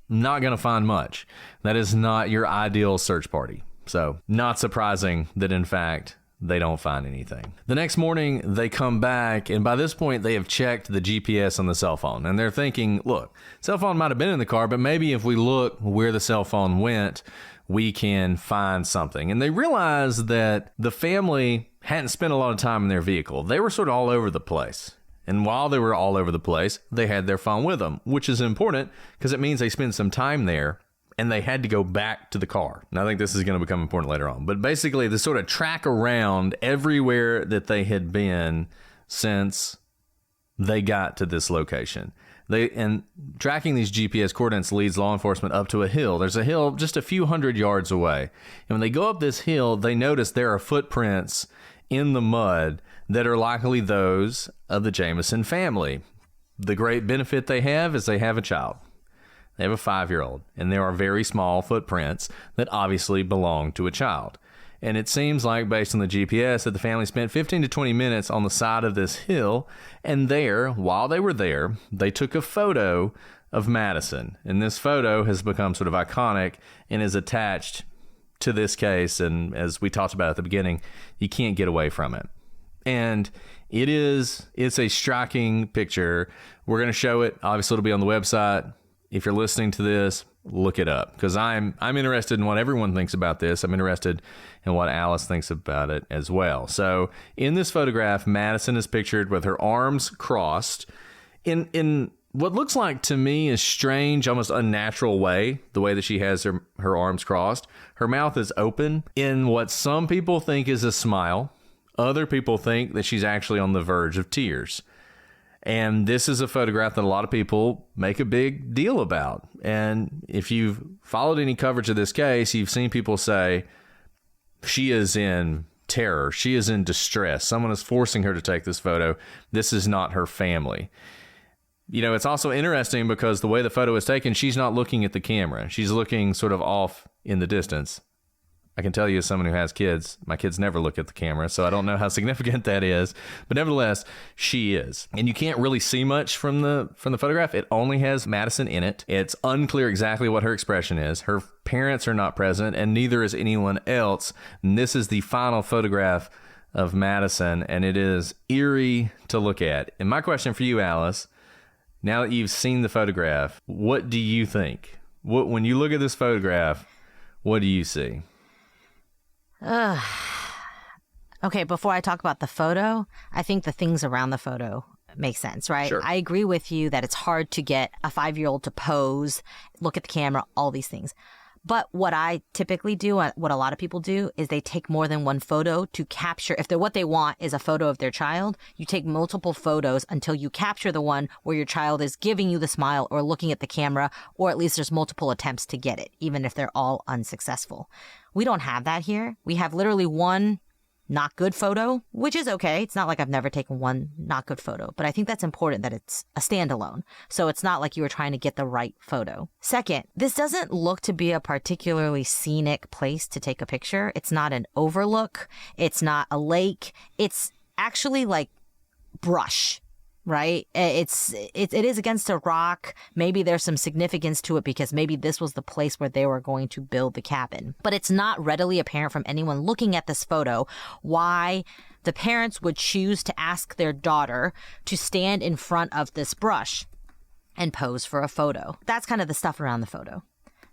not going to find much. That is not your ideal search party. So not surprising that, in fact, they don't find anything. The next morning, they come back, and by this point, they have checked the GPS on the cell phone. And they're thinking, look, cell phone might have been in the car, but maybe if we look where the cell phone went, we can find something. And they realized that the family hadn't spent a lot of time in their vehicle. They were sort of all over the place. And while they were all over the place, they had their phone with them, which is important because it means they spend some time there and they had to go back to the car. And I think this is going to become important later on. But basically, they sort of track around everywhere that they had been since they got to this location. And tracking these GPS coordinates leads law enforcement up to a hill. There's a hill just a few hundred yards away. And when they go up this hill, they notice there are footprints in the mud that are likely those of the Jamison family. The great benefit they have is they have a child. They have a 5-year-old, and there are very small footprints that obviously belong to a child. And it seems like, based on the GPS, that the family spent 15 to 20 minutes on the side of this hill, and there, while they were there, they took a photo of Madison. And this photo has become sort of iconic and is attached to this case, and as we talked about at the beginning, you can't get away from it. And it's a striking picture. We're going to show it. Obviously, it'll be on the website. If you're listening to this, look it up, because I'm interested in what everyone thinks about this. I'm interested in what Alice thinks about it as well. So in this photograph, Madison is pictured with her arms crossed in what looks like to me a strange, almost unnatural way, the way that she has her arms crossed. Her mouth is open in what some people think is a smile. Other people think that she's actually on the verge of tears. And this is a photograph that a lot of people make a big deal about. And if you've followed any coverage of this case, you've seen people say, she is in terror. She is in distress. Someone is forcing her to take this photo. This is not her family. It's also interesting because the way the photo is taken, she's not looking at the camera. She's looking sort of off in the distance. I can tell you as someone who has kids, my kids never look at the camera, so I don't know how significant that is. But nevertheless, she is. And you can't really see much from the photograph. It only has Madison in it. It's unclear exactly what her expression is. Her parents are not present, and neither is anyone else. And this is the final photograph of Madison, and it is eerie to look at. And my question for you, Alice, now that you've seen the photograph, what do you think? When you look at this photograph, what do you see? Okay, before I talk about the photo, I think the things around the photo make sense, right? Sure. I agree with you that it's hard to get a 5-year-old to pose, look at the camera, all these things. But what I typically do, what a lot of people do, is they take more than one photo to capture. If what they want is a photo of their child, you take multiple photos until you capture the one where your child is giving you the smile or looking at the camera, or at least there's multiple attempts to get it, even if they're all unsuccessful. We don't have that here. We have literally one not good photo, which is okay. It's not like I've never taken one not good photo, but I think that's important that it's a standalone. So it's not like you were trying to get the right photo. Second, this doesn't look to be a particularly scenic place to take a picture. It's not an overlook. It's not a lake. It's actually like brush. Right? It is against a rock. Maybe there's some significance to it because maybe this was the place where they were going to build the cabin. But it's not readily apparent from anyone looking at this photo why the parents would choose to ask their daughter to stand in front of this brush and pose for a photo. That's kind of the stuff around the photo.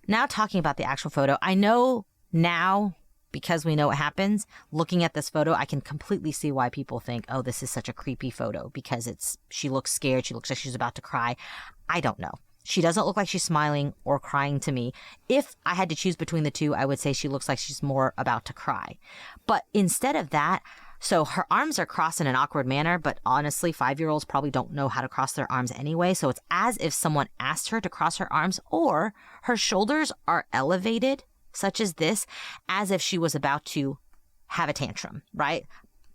Now talking about the actual photo, I know now because we know what happens, looking at this photo, I can completely see why people think, oh, this is such a creepy photo because she looks scared. She looks like she's about to cry. I don't know. She doesn't look like she's smiling or crying to me. If I had to choose between the two, I would say she looks like she's more about to cry. But instead of that, so her arms are crossed in an awkward manner, but honestly, 5-year-olds probably don't know how to cross their arms anyway. So it's as if someone asked her to cross her arms, or her shoulders are elevated, such as this, as if she was about to have a tantrum, right?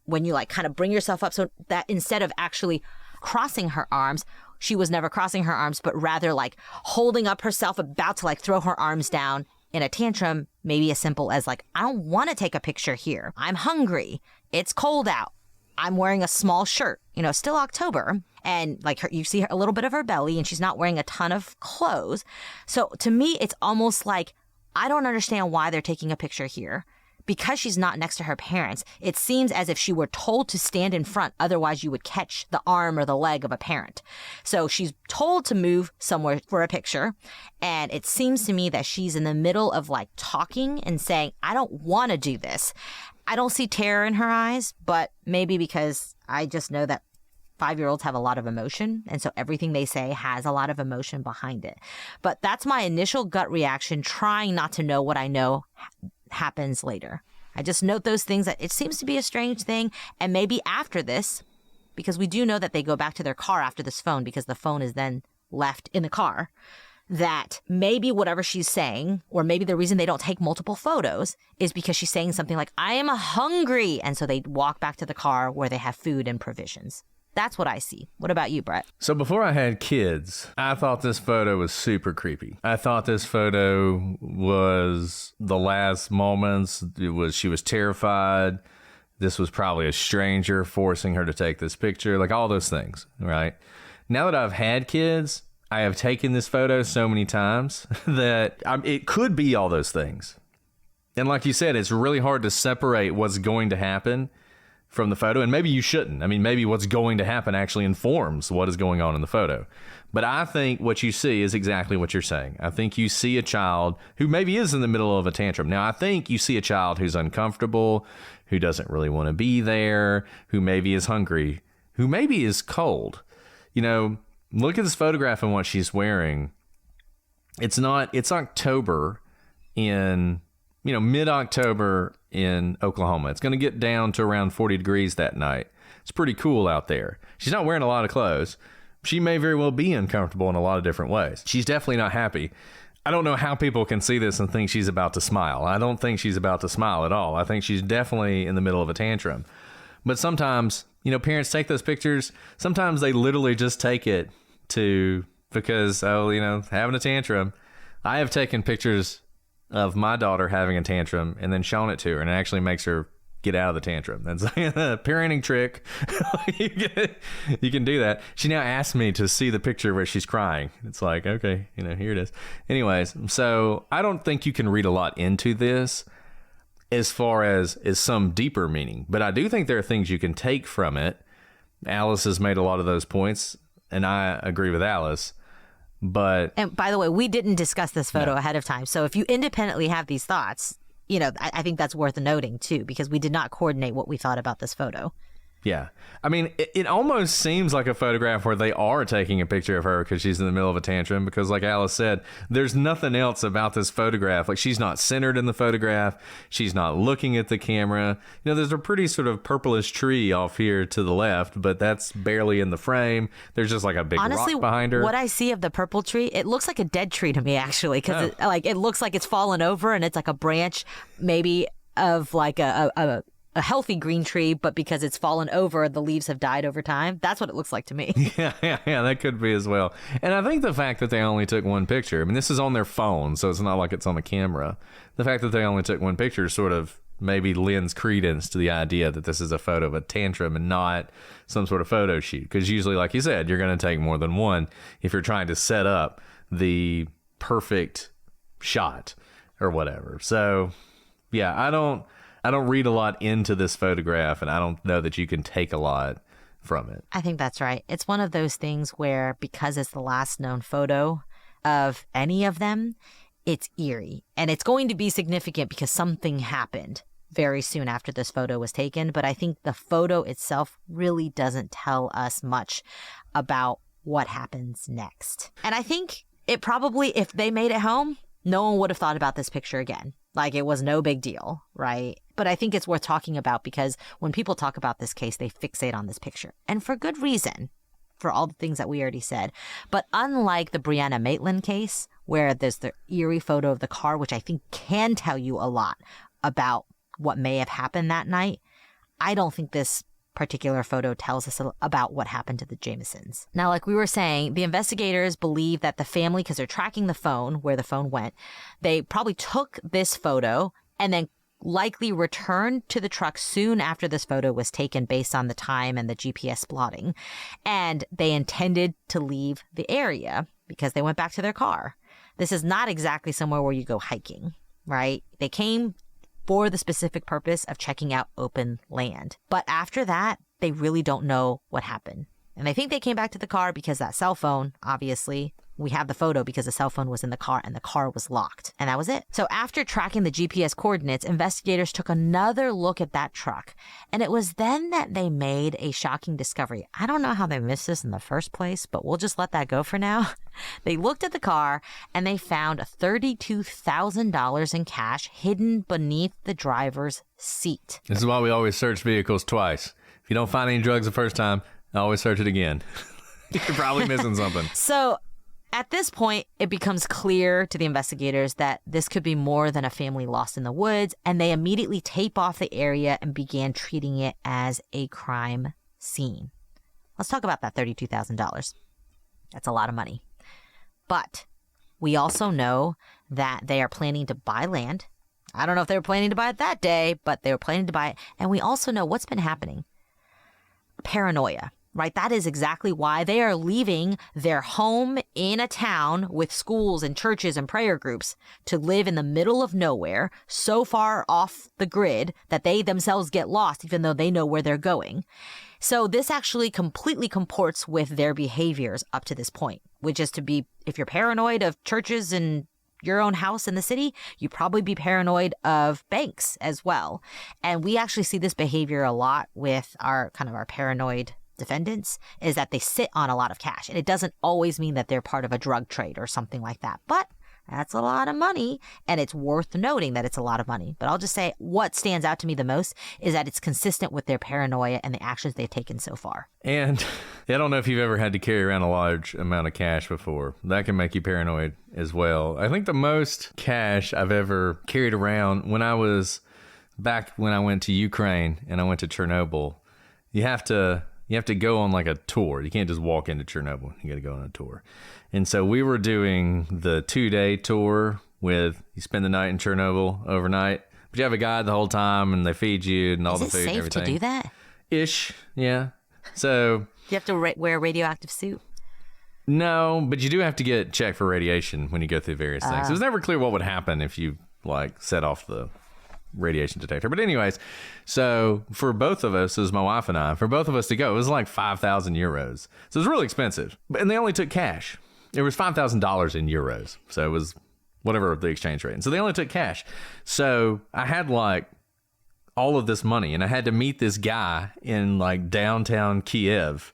When you like kind of bring yourself up so that instead of actually crossing her arms, she was never crossing her arms, but rather like holding up herself, about to like throw her arms down in a tantrum, maybe as simple as like, I don't want to take a picture here. I'm hungry. It's cold out. I'm wearing a small shirt, still October. And like you see a little bit of her belly and she's not wearing a ton of clothes. So to me, it's almost like, I don't understand why they're taking a picture here. Because she's not next to her parents, it seems as if she were told to stand in front, otherwise you would catch the arm or the leg of a parent. So she's told to move somewhere for a picture, and it seems to me that she's in the middle of like talking and saying, I don't want to do this. I don't see terror in her eyes, but maybe because I just know that 5-year-olds have a lot of emotion, and so everything they say has a lot of emotion behind it. But that's my initial gut reaction, trying not to know what I know happens later. I just note those things that it seems to be a strange thing, and maybe after this, because we do know that they go back to their car after this phone because the phone is then left in the car, that maybe whatever she's saying, or maybe the reason they don't take multiple photos is because she's saying something like, I am hungry, and so they walk back to the car where they have food and provisions. That's what I see. What about you, Brett? So before I had kids, I thought this photo was super creepy. I thought this photo was the last moments. She was terrified. This was probably a stranger forcing her to take this picture, like all those things, right? Now that I've had kids, I have taken this photo so many times that it could be all those things. And like you said, it's really hard to separate what's going to happen from the photo, and maybe you shouldn't. I mean, maybe what's going to happen actually informs what is going on in the photo. But I think what you see is exactly what you're saying. I think you see a child who maybe is in the middle of a tantrum. Now, I think you see a child who's uncomfortable, who doesn't really want to be there, who maybe is hungry, who maybe is cold. Look at this photograph and what she's wearing. It's October in, mid-October in Oklahoma. It's going to get down to around 40 degrees that night. It's pretty cool out there. She's not wearing a lot of clothes. She may very well be uncomfortable in a lot of different ways. She's definitely not happy. I don't know how people can see this and think she's about to smile. I don't think she's about to smile at all. I think she's definitely in the middle of a tantrum. But sometimes, parents take those pictures. Sometimes they literally just take it because, having a tantrum. I have taken pictures of my daughter having a tantrum and then shown it to her, and it actually makes her get out of the tantrum. That's like a parenting trick. You can do that. She now asked me to see the picture where she's crying. It's like, okay, here it is. Anyways, so I don't think you can read a lot into this as far as some deeper meaning, but I do think there are things you can take from it. Alice has made a lot of those points, and I agree with Alice. And by the way, we didn't discuss this photo ahead of time. So if you independently have these thoughts, I think that's worth noting too, because we did not coordinate what we thought about this photo. Yeah. I mean, it almost seems like a photograph where they are taking a picture of her because she's in the middle of a tantrum, because like Alice said, there's nothing else about this photograph. Like, she's not centered in the photograph. She's not looking at the camera. There's a pretty sort of purplish tree off here to the left, but that's barely in the frame. There's just like a big rock behind her. What I see of the purple tree, it looks like a dead tree to me, actually, because it looks like it's fallen over and it's like a branch maybe of like a healthy green tree, but because it's fallen over, the leaves have died over time. That's what it looks like to me. Yeah, that could be as well. And I think the fact that they only took one picture, I mean, this is on their phone, so it's not like it's on the camera. The fact that they only took one picture sort of maybe lends credence to the idea that this is a photo of a tantrum and not some sort of photo shoot. Because usually, like you said, you're going to take more than one if you're trying to set up the perfect shot or whatever. So, yeah, I don't read a lot into this photograph, and I don't know that you can take a lot from it. I think that's right. It's one of those things where, because it's the last known photo of any of them, it's eerie. And it's going to be significant because something happened very soon after this photo was taken. But I think the photo itself really doesn't tell us much about what happens next. And I think it probably, if they made it home, no one would have thought about this picture again. Like, it was no big deal, right? But I think it's worth talking about because when people talk about this case, they fixate on this picture. And for good reason, for all the things that we already said. But unlike the Brianna Maitland case, where there's the eerie photo of the car, which I think can tell you a lot about what may have happened that night, I don't think this particular photo tells us about what happened to the Jamisons. Now, like we were saying, the investigators believe that the family, because they're tracking the phone, where the phone went, they probably took this photo and then likely returned to the truck soon after this photo was taken based on the time and the GPS plotting. And they intended to leave the area because they went back to their car. This is not exactly somewhere where you go hiking, right? They came for the specific purpose of checking out open land. But after that, they really don't know what happened. And I think they came back to the car because that cell phone, obviously, we have the photo because the cell phone was in the car and the car was locked. And that was it. So after tracking the GPS coordinates, investigators took another look at that truck. And it was then that they made a shocking discovery. I don't know how they missed this in the first place, but we'll just let that go for now. They looked at the car and they found $32,000 in cash hidden beneath the driver's seat. This is why we always search vehicles twice. If you don't find any drugs the first time, always search it again. You're probably missing something. So at this point, it becomes clear to the investigators that this could be more than a family lost in the woods, and they immediately tape off the area and began treating it as a crime scene. Let's talk about that $32,000. That's a lot of money. But we also know that they are planning to buy land. I don't know if they were planning to buy it that day, but they were planning to buy it. And we also know what's been happening. Paranoia. Right? That is exactly why they are leaving their home in a town with schools and churches and prayer groups to live in the middle of nowhere, so far off the grid that they themselves get lost, even though they know where they're going. So this actually completely comports with their behaviors up to this point, which is to be, if you're paranoid of churches and your own house in the city, you'd probably be paranoid of banks as well. And we actually see this behavior a lot with our paranoid defendants, is that they sit on a lot of cash. And it doesn't always mean that they're part of a drug trade or something like that. But that's a lot of money, and it's worth noting that it's a lot of money. But I'll just say what stands out to me the most is that it's consistent with their paranoia and the actions they've taken so far. And I don't know if you've ever had to carry around a large amount of cash before. That can make you paranoid as well. I think the most cash I've ever carried around when I went to Ukraine and I went to Chernobyl, you have to go on like a tour. You can't just walk into Chernobyl. You got to go on a tour. And so we were doing the 2-day tour you spend the night in Chernobyl overnight, but you have a guide the whole time and they feed you and all the food and everything. Is it safe to do that? Ish, yeah. So you have to wear a radioactive suit? No, but you do have to get checked for radiation when you go through various things. It was never clear what would happen if you set off the radiation detector. But anyways, so for both of us, it was my wife and I, for both of us to go, it was like 5,000 euros. So it was really expensive. And they only took cash. It was $5,000 in euros. So it was whatever the exchange rate. And so they only took cash. So I had like all of this money and I had to meet this guy in like downtown Kiev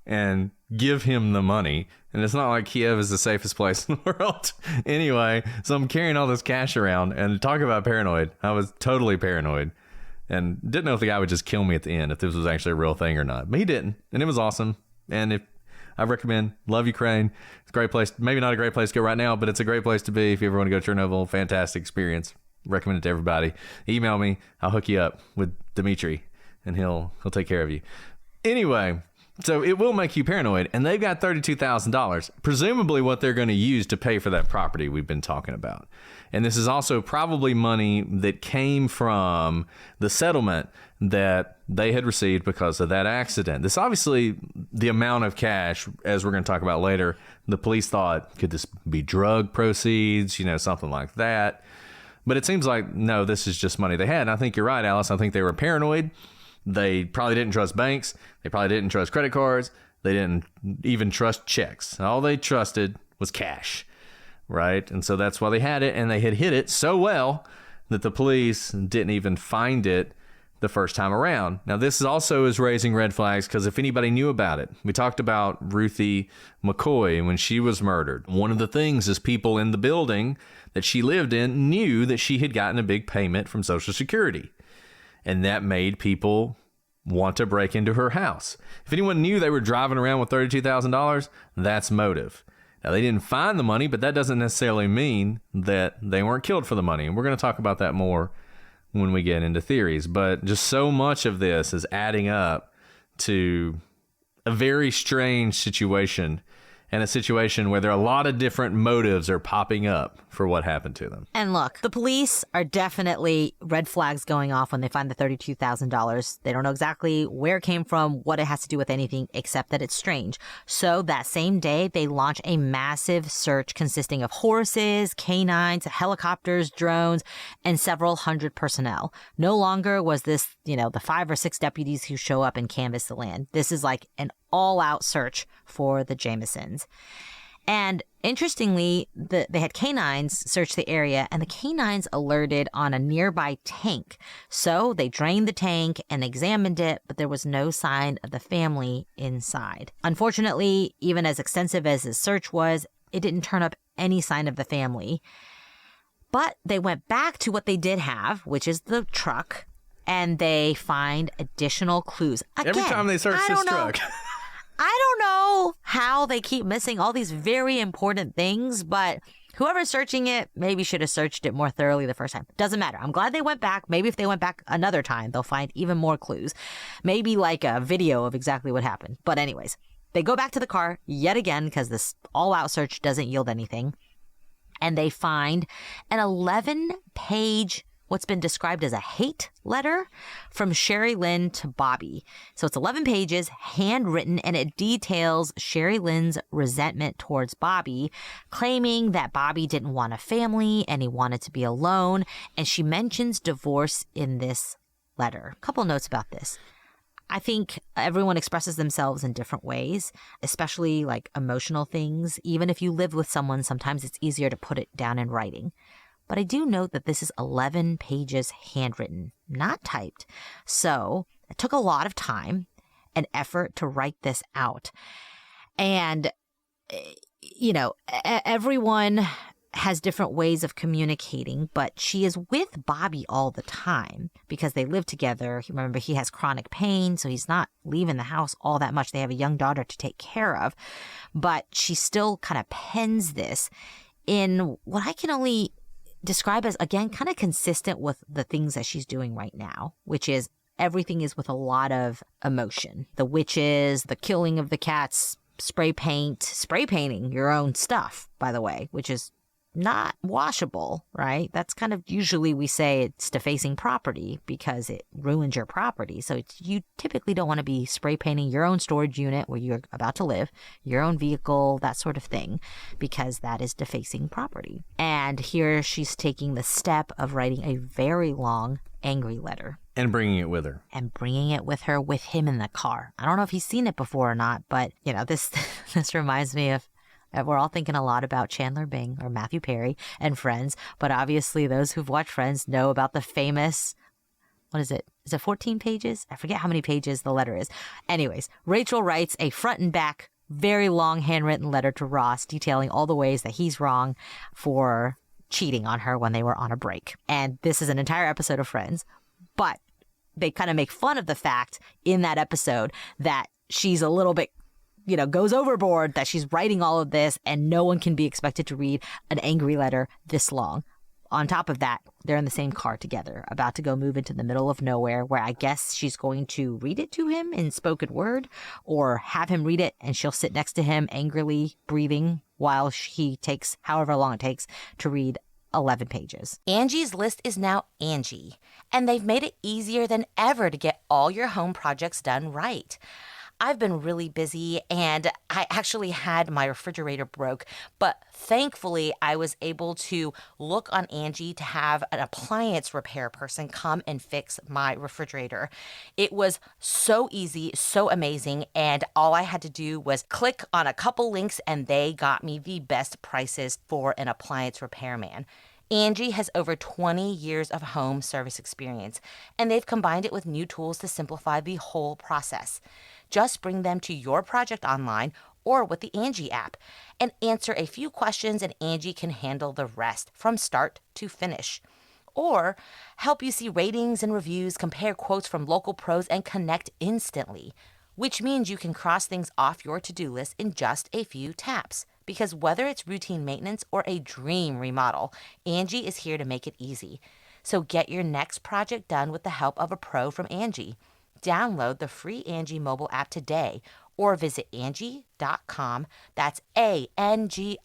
and give him the money. And it's not like Kiev is the safest place in the world. Anyway, so I'm carrying all this cash around, and talk about paranoid. I was totally paranoid and didn't know if the guy would just kill me at the end, if this was actually a real thing or not. But he didn't, and it was awesome. And I recommend, love Ukraine. It's a great place. Maybe not a great place to go right now, but it's a great place to be if you ever want to go to Chernobyl. Fantastic experience. Recommend it to everybody. Email me. I'll hook you up with Dimitri, and he'll take care of you. Anyway, so it will make you paranoid, and they've got $32,000, presumably what they're going to use to pay for that property we've been talking about. And this is also probably money that came from the settlement that they had received because of that accident. This obviously, the amount of cash, as we're going to talk about later, the police thought, could this be drug proceeds, something like that. But it seems like, no, this is just money they had. And I think you're right, Alice. I think they were paranoid. They probably didn't trust banks. They probably didn't trust credit cards. They didn't even trust checks. All they trusted was cash. right? And so that's why they had it, and they had hid it so well that the police didn't even find it the first time around. Now, this also is raising red flags because if anybody knew about it, we talked about Ruthie McCoy when she was murdered. One of the things is people in the building that she lived in knew that she had gotten a big payment from Social Security, and that made people want to break into her house. If anyone knew they were driving around with $32,000, that's motive. Now, they didn't find the money, but that doesn't necessarily mean that they weren't killed for the money. And we're going to talk about that more when we get into theories. But just so much of this is adding up to a very strange situation, and a situation where there are a lot of different motives are popping up for what happened to them. And look, the police are definitely red flags going off when they find the $32,000. They don't know exactly where it came from, what it has to do with anything, except that it's strange. So that same day, they launch a massive search consisting of horses, canines, helicopters, drones, and several hundred personnel. No longer was this, the 5 or 6 deputies who show up and canvass the land. This is like an all-out search for the Jamisons. And interestingly, they had canines search the area, and the canines alerted on a nearby tank. So they drained the tank and examined it, but there was no sign of the family inside. Unfortunately, even as extensive as the search was, it didn't turn up any sign of the family. But they went back to what they did have, which is the truck, and they find additional clues. Again, every time they search this truck. I don't know how they keep missing all these very important things, but whoever's searching it maybe should have searched it more thoroughly the first time. Doesn't matter. I'm glad they went back. Maybe if they went back another time, they'll find even more clues. Maybe like a video of exactly what happened. But anyways, they go back to the car yet again because this all-out search doesn't yield anything. And they find an 11-page what's been described as a hate letter from Sherry Lynn to Bobby. So it's 11 pages, handwritten, and it details Sherry Lynn's resentment towards Bobby, claiming that Bobby didn't want a family and he wanted to be alone. And she mentions divorce in this letter. A couple notes about this. I think everyone expresses themselves in different ways, especially like emotional things. Even if you live with someone, sometimes it's easier to put it down in writing. But I do note that this is 11 pages handwritten, not typed. So it took a lot of time and effort to write this out. And, everyone has different ways of communicating, but she is with Bobby all the time because they live together. Remember, he has chronic pain, so he's not leaving the house all that much. They have a young daughter to take care of, but she still kind of pens this in what I can only describe as, again, kind of consistent with the things that she's doing right now, which is everything is with a lot of emotion. The witches, the killing of the cats, spray painting your own stuff, by the way, which is not washable, right? That's kind of usually we say it's defacing property because it ruins your property. So you typically don't want to be spray painting your own storage unit where you're about to live, your own vehicle, that sort of thing, because that is defacing property. And here she's taking the step of writing a very long, angry letter. And bringing it with her. And bringing it with her, with him in the car. I don't know if he's seen it before or not, but, this reminds me of, we're all thinking a lot about Chandler Bing or Matthew Perry and Friends, but obviously those who've watched Friends know about the famous, what is it? Is it 14 pages? I forget how many pages the letter is. Anyways, Rachel writes a front and back, very long handwritten letter to Ross detailing all the ways that he's wrong for cheating on her when they were on a break. And this is an entire episode of Friends, but they kind of make fun of the fact in that episode that she's a little bit goes overboard, that she's writing all of this and no one can be expected to read an angry letter this long. On top of that, they're in the same car together, about to go move into the middle of nowhere where I guess she's going to read it to him in spoken word or have him read it and she'll sit next to him angrily breathing while he takes however long it takes to read 11 pages. Angie's List is now Angie, and they've made it easier than ever to get all your home projects done right. I've been really busy and I actually had my refrigerator broke, but thankfully I was able to look on Angie to have an appliance repair person come and fix my refrigerator. It was so easy, so amazing, and all I had to do was click on a couple links and they got me the best prices for an appliance repairman. Angie has over 20 years of home service experience, and they've combined it with new tools to simplify the whole process. Just bring them to your project online or with the Angie app and answer a few questions, and Angie can handle the rest from start to finish. Or help you see ratings and reviews, compare quotes from local pros, and connect instantly, which means you can cross things off your to-do list in just a few taps. Because whether it's routine maintenance or a dream remodel, Angie is here to make it easy. So get your next project done with the help of a pro from Angie. Download the free Angie mobile app today or visit Angie.com. That's ANGI.com.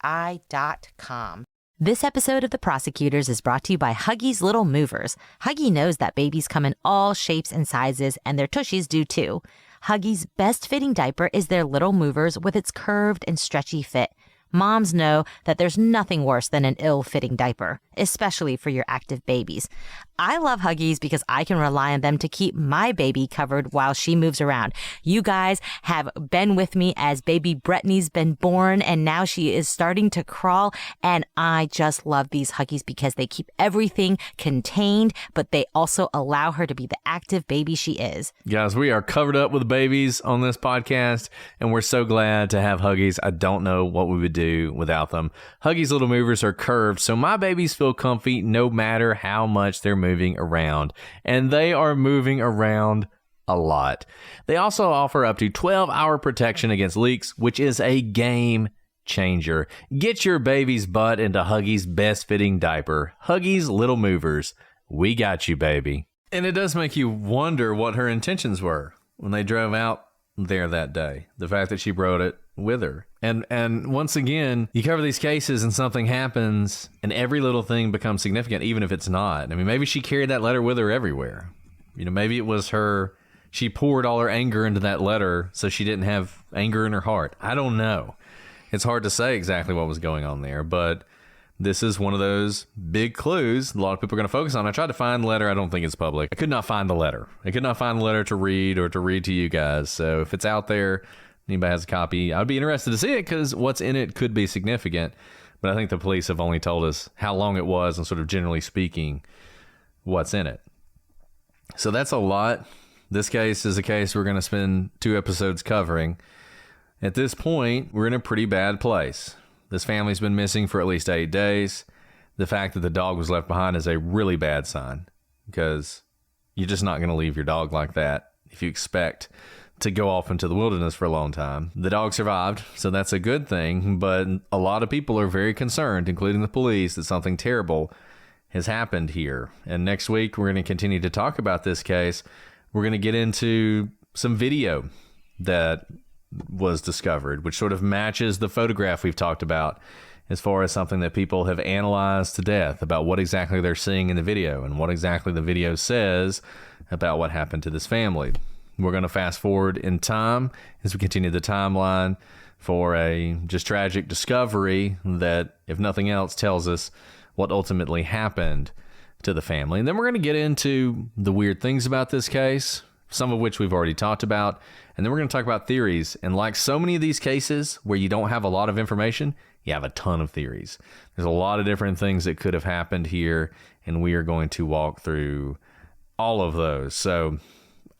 This episode of The Prosecutors is brought to you by Huggies Little Movers. Huggy knows that babies come in all shapes and sizes, and their tushies do too. Huggies' best fitting diaper is their Little Movers with its curved and stretchy fit. Moms know that there's nothing worse than an ill-fitting diaper, especially for your active babies. I love Huggies because I can rely on them to keep my baby covered while she moves around. You guys have been with me as baby Brittany's been born, and now she is starting to crawl, and I just love these Huggies because they keep everything contained, but they also allow her to be the active baby she is. Guys, we are covered up with babies on this podcast, and we're so glad to have Huggies. I don't know what we would do without them. Huggies Little Movers are curved, so my babies feel comfy no matter how much they're moving around, and they are moving around a lot. They also offer up to 12-hour protection against leaks, which is a game changer. Get your baby's butt into Huggies' best fitting diaper. Huggies Little Movers. We got you, baby. And it does make you wonder what her intentions were when they drove out there that day. The fact that she brought it with her. And once again, you cover these cases and something happens and every little thing becomes significant, even if it's not. I mean, maybe she carried that letter with her everywhere. You know, maybe it was she poured all her anger into that letter so she didn't have anger in her heart. I don't know. It's hard to say exactly what was going on there, but this is one of those big clues a lot of people are going to focus on. I tried to find the letter. I don't think it's public. I could not find the letter. I could not find the letter to read or to read to you guys. So if it's out there, anybody has a copy, I'd be interested to see it because what's in it could be significant. But I think the police have only told us how long it was and sort of generally speaking, what's in it. So that's a lot. This case is a case we're going to spend 2 episodes covering. At this point, we're in a pretty bad place. This family's been missing for at least 8 days. The fact that the dog was left behind is a really bad sign because you're just not going to leave your dog like that if you expect to go off into the wilderness for a long time. The dog survived, so that's a good thing, but a lot of people are very concerned, including the police, that something terrible has happened here. And next week, we're going to continue to talk about this case. We're going to get into some video that was discovered, which sort of matches the photograph we've talked about as far as something that people have analyzed to death about what exactly they're seeing in the video and what exactly the video says about what happened to this family. We're going to fast forward in time as we continue the timeline for a just tragic discovery that, if nothing else, tells us what ultimately happened to the family. And then we're going to get into the weird things about this case, some of which we've already talked about. And then we're going to talk about theories. And like so many of these cases where you don't have a lot of information, you have a ton of theories. There's a lot of different things that could have happened here, and we are going to walk through all of those. So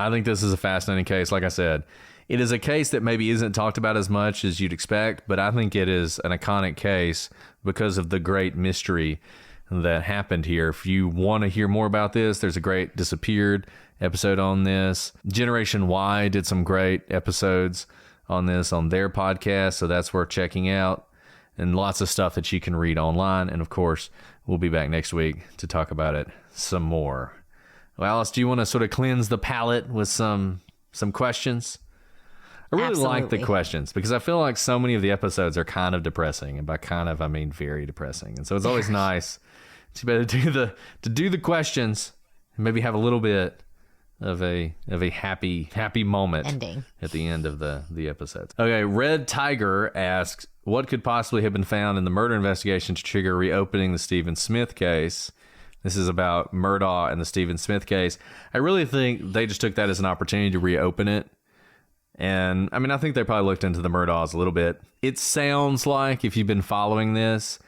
I think this is a fascinating case. Like I said, it is a case that maybe isn't talked about as much as you'd expect, but I think it is an iconic case because of the great mystery that happened here. If you want to hear more about this, there's a great Disappeared episode on this. Generation Y did some great episodes on this on their podcast, so that's worth checking out. And lots of stuff that you can read online. And of course, we'll be back next week to talk about it some more. Well, Alice, do you want to sort of cleanse the palate with some questions? I really like the questions because I feel like so many of the episodes are kind of depressing, and by kind of I mean very depressing. And so it's always nice to be able to do the questions and maybe have a little bit of a happy moment ending at the end of the episode. Okay, Red Tiger asks, what could possibly have been found in the murder investigation to trigger reopening the Stephen Smith case? This is about Murdaugh and the Stephen Smith case. I really think they just took that as an opportunity to reopen it. And I mean, I think they probably looked into the Murdaughs a little bit. It sounds like, if you've been following this,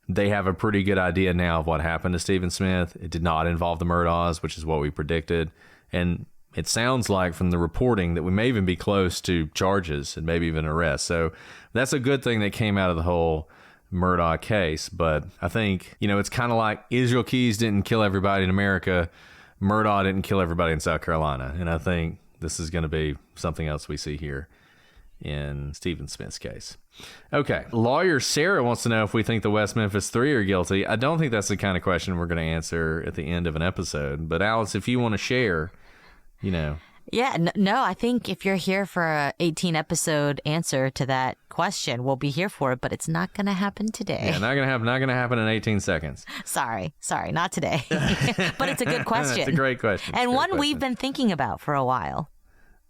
they have a pretty good idea now of what happened to Stephen Smith. It did not involve the Murdaughs, which is what we predicted. And it sounds like from the reporting that we may even be close to charges and maybe even arrest. So that's a good thing that came out of the whole Murdaugh case. But I think, it's kind of like Israel Keys didn't kill everybody in America. Murdaugh didn't kill everybody in South Carolina. And I think this is going to be something else we see here in Stephen Smith's case. Okay. Lawyer Sarah wants to know if we think the West Memphis Three are guilty. I don't think that's the kind of question we're going to answer at the end of an episode. But Alice, if you want to share, Yeah, no, I think if you're here for a 18 episode answer to that question, we'll be here for it, but it's not going to happen today. Yeah, not going to happen in 18 seconds. Sorry, not today. But it's a good question. It's a great question. And one we've been thinking about for a while.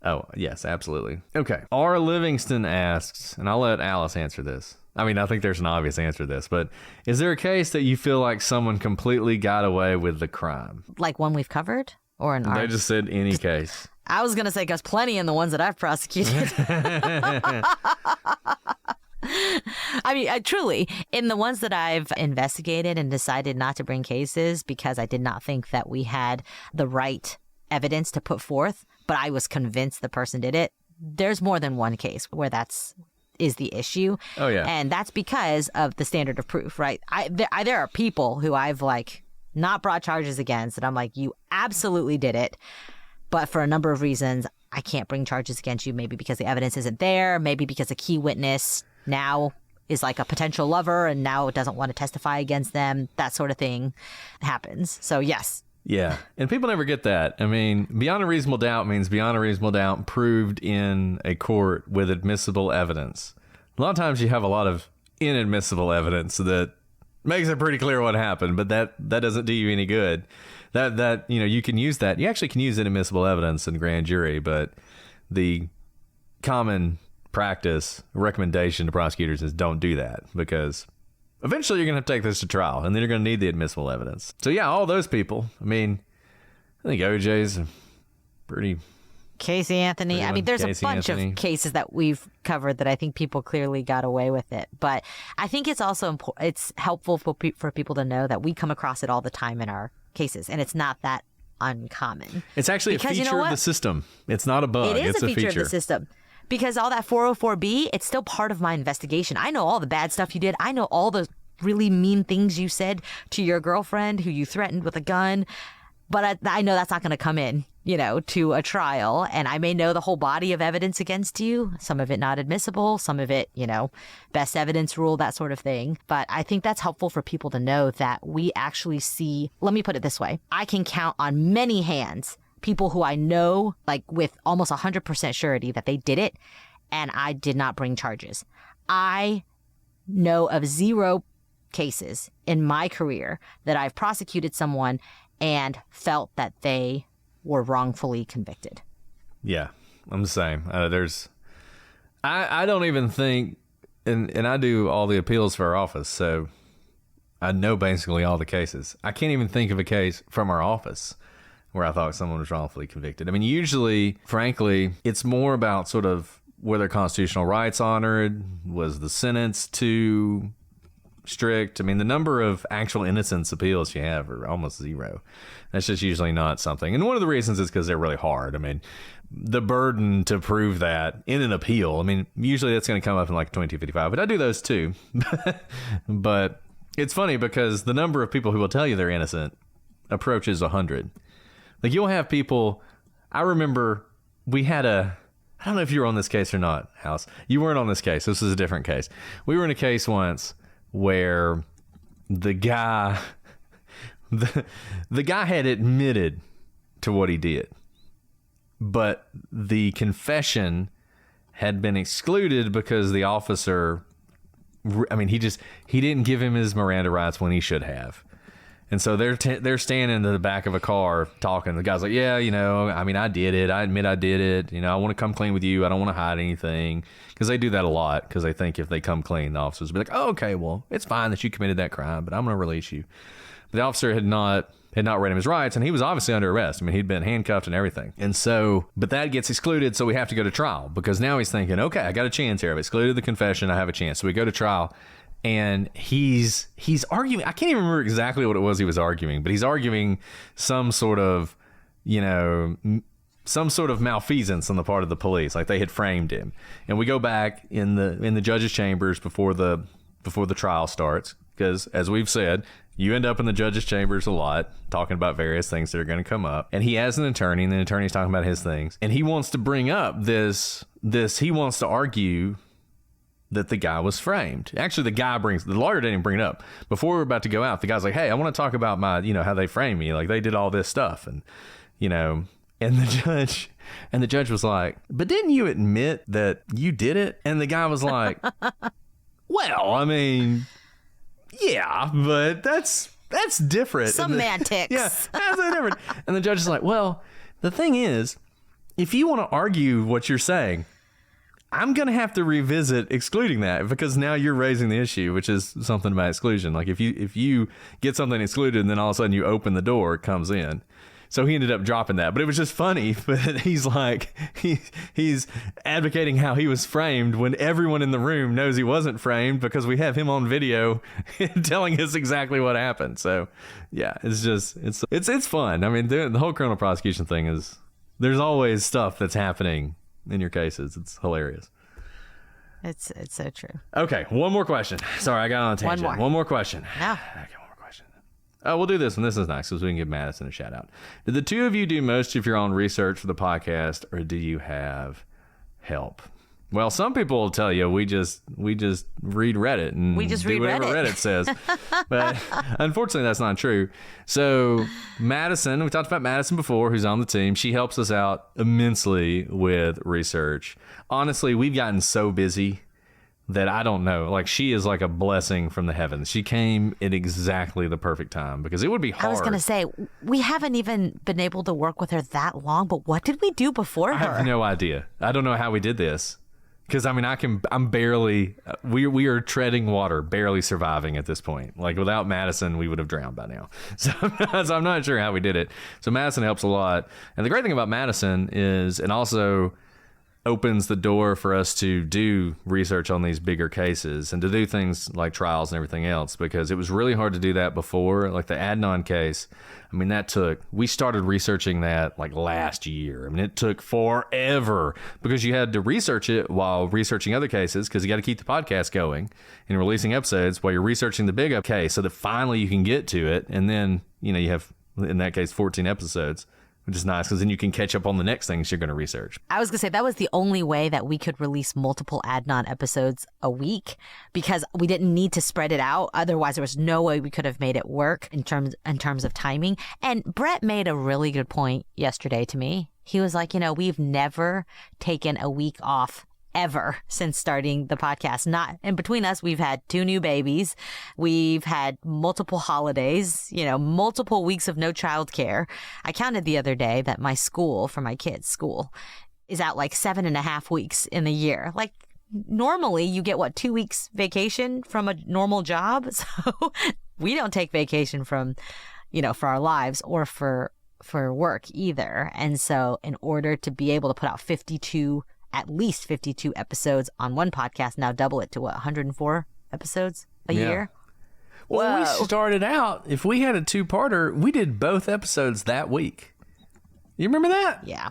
Oh, yes, absolutely. Okay. R. Livingston asks, and I'll let Alice answer this. I mean, I think there's an obvious answer to this, but is there a case that you feel like someone completely got away with the crime? Like one we've covered? Or an They just said any case. I was going to say, because plenty in the ones that I've prosecuted. I mean, truly, in the ones that I've investigated and decided not to bring cases because I did not think that we had the right evidence to put forth, but I was convinced the person did it, there's more than one case where is the issue. Oh, yeah. And that's because of the standard of proof, right? There are people who I've not brought charges against, and I'm like, you absolutely did it. But for a number of reasons, I can't bring charges against you. Maybe because the evidence isn't there. Maybe because a key witness now is like a potential lover and now doesn't want to testify against them. That sort of thing happens. So, yes. Yeah. And people never get that. I mean, beyond a reasonable doubt means beyond a reasonable doubt proved in a court with admissible evidence. A lot of times you have a lot of inadmissible evidence that makes it pretty clear what happened, but that doesn't do you any good. That you can use that. You actually can use inadmissible evidence in grand jury, but the common practice recommendation to prosecutors is don't do that, because eventually you're going to have to take this to trial, and then you're going to need the admissible evidence. So yeah, all those people. I mean, I think OJ's pretty. Casey Anthony. I mean, there's a bunch of cases that we've covered that I think people clearly got away with it. But I think it's also it's helpful for people to know that we come across it all the time in our cases, and it's not that uncommon. It's actually a feature of the system. It's not a bug. It is it's a feature of the system. Because all that 404B, it's still part of my investigation. I know all the bad stuff you did. I know all the really mean things you said to your girlfriend who you threatened with a gun. But I know that's not going to come in, to a trial. And I may know the whole body of evidence against you. Some of it not admissible. Some of it, best evidence rule, that sort of thing. But I think that's helpful for people to know that we actually see. Let me put it this way. I can count on many hands people who I know, with almost 100% surety that they did it. And I did not bring charges. I know of 0 cases in my career that I've prosecuted someone and felt that they were wrongfully convicted. Yeah, I'm the same. I don't even think, and I do all the appeals for our office, so I know basically all the cases. I can't even think of a case from our office where I thought someone was wrongfully convicted. I mean, usually, frankly, it's more about sort of were their constitutional rights honored? Was the sentence too strict? I mean, the number of actual innocence appeals you have are almost 0. That's just usually not something. And one of the reasons is because they're really hard. I mean, the burden to prove that in an appeal, I mean, usually that's going to come up in 2255, but I do those too. But it's funny because the number of people who will tell you they're innocent approaches 100. You'll have people, I remember we had I don't know if you were on this case or not, House. You weren't on this case. This was a different case. We were in a case once where the guy had admitted to what he did, but the confession had been excluded because the officer, I mean, he didn't give him his Miranda rights when he should have. And so they're standing in the back of a car talking. The guy's like, yeah, I mean, I did it. I admit I did it. I want to come clean with you. I don't want to hide anything. Because they do that a lot, because they think if they come clean, the officers will be like, oh, okay, well, it's fine that you committed that crime, but I'm going to release you. But the officer had not read him his rights, and he was obviously under arrest. I mean, he'd been handcuffed and everything. And so, but that gets excluded, so we have to go to trial, because now he's thinking, okay, I got a chance here. I've excluded the confession. I have a chance. So we go to trial. And he's arguing. I can't even remember exactly what it was he was arguing, but he's arguing some sort of, some sort of malfeasance on the part of the police, like they had framed him. And we go back in the judge's chambers before the trial starts, because as we've said, you end up in the judge's chambers a lot talking about various things that are going to come up. And he has an attorney, and the attorney's talking about his things, and he wants to bring up this. He wants to argue that the guy was framed. Actually, the lawyer didn't even bring it up. Before we were about to go out, the guy's like, hey, I want to talk about my, how they framed me. Like, they did all this stuff. And, and the judge was like, but didn't you admit that you did it? And the guy was like, well, I mean, yeah, but that's different. Semantics. Yeah, that's different. And the judge is like, well, the thing is, if you want to argue what you're saying, I'm going to have to revisit excluding that, because now you're raising the issue, which is something about exclusion. Like if you get something excluded and then all of a sudden you open the door, it comes in. So he ended up dropping that, but it was just funny. But he's like, he's advocating how he was framed when everyone in the room knows he wasn't framed, because we have him on video telling us exactly what happened. So yeah, it's fun. I mean, the whole criminal prosecution thing is, there's always stuff that's happening in your cases. It's hilarious. It's so true. Okay, one more question. Sorry, I got on a tangent. One more question. No. Okay, one more question. Oh, we'll do this one. This is nice, because we can give Madison a shout out. Did the two of you do most of your own research for the podcast, or do you have help? Well, some people will tell you we just read Reddit and do whatever Reddit says. But unfortunately, that's not true. So Madison, we talked about Madison before, who's on the team. She helps us out immensely with research. Honestly, we've gotten so busy that I don't know. Like, she is like a blessing from the heavens. She came at exactly the perfect time, because it would be hard. I was going to say, we haven't even been able to work with her that long, but what did we do before her? I have no idea. I don't know how we did this. Because, I mean, I'm barely, we are treading water, barely surviving at this point. Like, without Madison, we would have drowned by now. So I'm not sure how we did it. So Madison helps a lot. And the great thing about Madison is, and also opens the door for us to do research on these bigger cases and to do things like trials and everything else, because it was really hard to do that before. Like the Adnan case, I mean, we started researching that like last year. I mean, it took forever, because you had to research it while researching other cases, because you got to keep the podcast going and releasing episodes while you're researching the big case, so that finally you can get to it. And then, you have, in that case, 14 episodes. Which is nice, because then you can catch up on the next things you're going to research. I was going to say, that was the only way that we could release multiple Adnan episodes a week, because we didn't need to spread it out. Otherwise, there was no way we could have made it work in terms of timing. And Brett made a really good point yesterday to me. He was like, we've never taken a week off ever since starting the podcast. And between us, we've had 2 new babies. We've had multiple holidays, multiple weeks of no childcare. I counted the other day that my school, for my kids' school, is out like 7.5 weeks in the year. Like, normally you get 2 weeks vacation from a normal job. So we don't take vacation from, for our lives or for work either. And so in order to be able to put out at least 52 episodes on one podcast, now double it to 104 episodes a year. Well, when we started out, if we had a 2-parter, we did both episodes that week. You remember that? Yeah,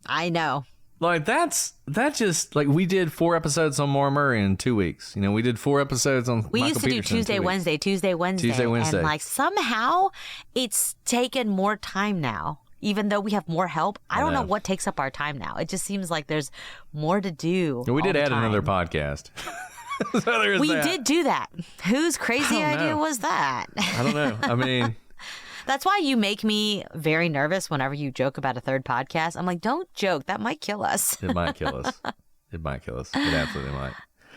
I know. Like, that just, like, we did 4 episodes on Maura Murray in 2 weeks. We did 4 episodes on We Michael used to Peterson do Tuesday, Wednesday. And, like, somehow it's taken more time now. Even though we have more help, I don't know what takes up our time now. It just seems like there's more to do. We did add another podcast. So we did do that. Whose crazy idea was that? I don't know. I mean, that's why you make me very nervous whenever you joke about a third podcast. I'm like, don't joke. That might kill us. It might kill us. It absolutely might.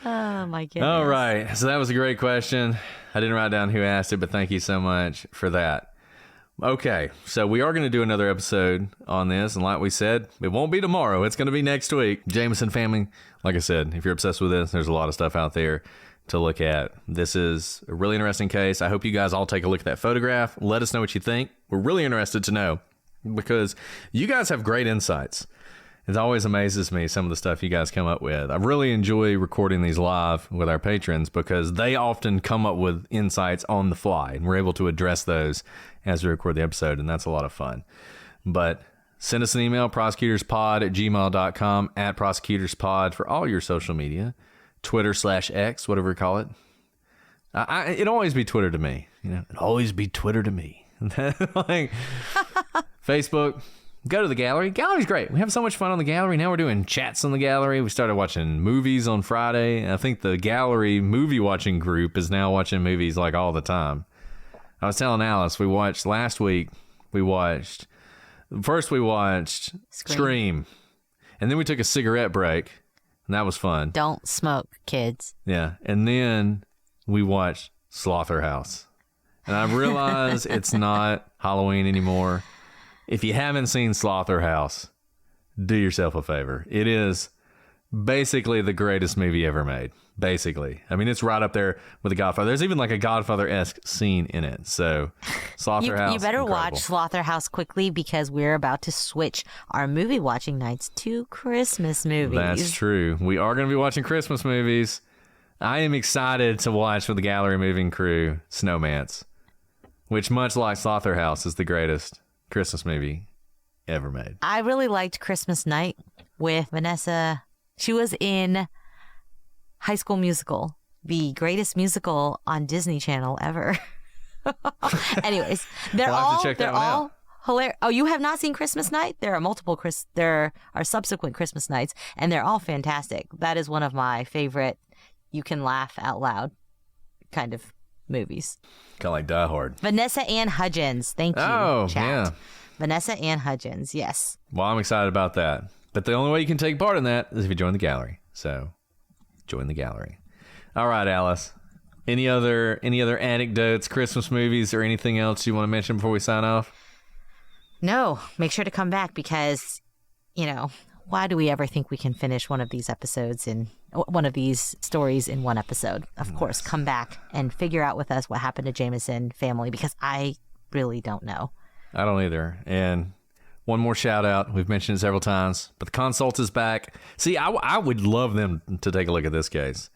Oh, my goodness. All right. So that was a great question. I didn't write down who asked it, but thank you so much for that. Okay. So we are going to do another episode on this. And like we said, it won't be tomorrow. It's going to be next week. Jamison Family. Like I said, if you're obsessed with this, there's a lot of stuff out there to look at. This is a really interesting case. I hope you guys all take a look at that photograph. Let us know what you think. We're really interested to know because you guys have great insights. It always amazes me, some of the stuff you guys come up with. I really enjoy recording these live with our patrons because they often come up with insights on the fly, and we're able to address those as we record the episode, and that's a lot of fun. But send us an email, prosecutorspod@gmail.com, @prosecutorspod for all your social media, Twitter/X, whatever you call it. It'd always be Twitter to me. It'd always be Twitter to me. Like, Facebook. Go to the gallery. Gallery's great. We have so much fun on the gallery. Now we're doing chats on the gallery. We started watching movies on Friday. I think the gallery movie watching group is now watching movies like all the time. I was telling Alice, last week, we watched Scream. And then we took a cigarette break, and that was fun. Don't smoke, kids. Yeah. And then we watched Slaughterhouse. And I realized it's not Halloween anymore. If you haven't seen Slaughterhouse, do yourself a favor. It is basically the greatest movie ever made. Basically. I mean, it's right up there with The Godfather. There's even like a Godfather-esque scene in it. So, Slaughterhouse, You better incredible. watch Slaughterhouse quickly because we're about to switch our movie watching nights to Christmas movies. That's true. We are going to be watching Christmas movies. I am excited to watch with the gallery moving crew Snowman's, which, much like Slaughterhouse, is the greatest Christmas movie ever made. I really liked Christmas Night with Vanessa. She was in High School Musical, the greatest musical on Disney Channel ever. Anyways, they're all hilarious. Oh, you have not seen Christmas Night? There are subsequent Christmas nights, and they're all fantastic. That is one of my favorite. You can laugh out loud, kind of movies. Kind of like Die Hard. Vanessa Ann Hudgens. Thank you. Oh, chat. yeah. Vanessa Ann Hudgens. Yes. Well, I'm excited about that. But the only way you can take part in that is if you join the gallery. So, join the gallery. All right, Alice. Any other anecdotes, Christmas movies, or anything else you want to mention before we sign off? No. Make sure to come back because, why do we ever think we can finish one of these episodes in one of these stories in one episode? Of course, come back and figure out with us what happened to Jamison Family because I really don't know. I don't either. And one more shout out. We've mentioned it several times, but the consult is back. See, I would love them to take a look at this case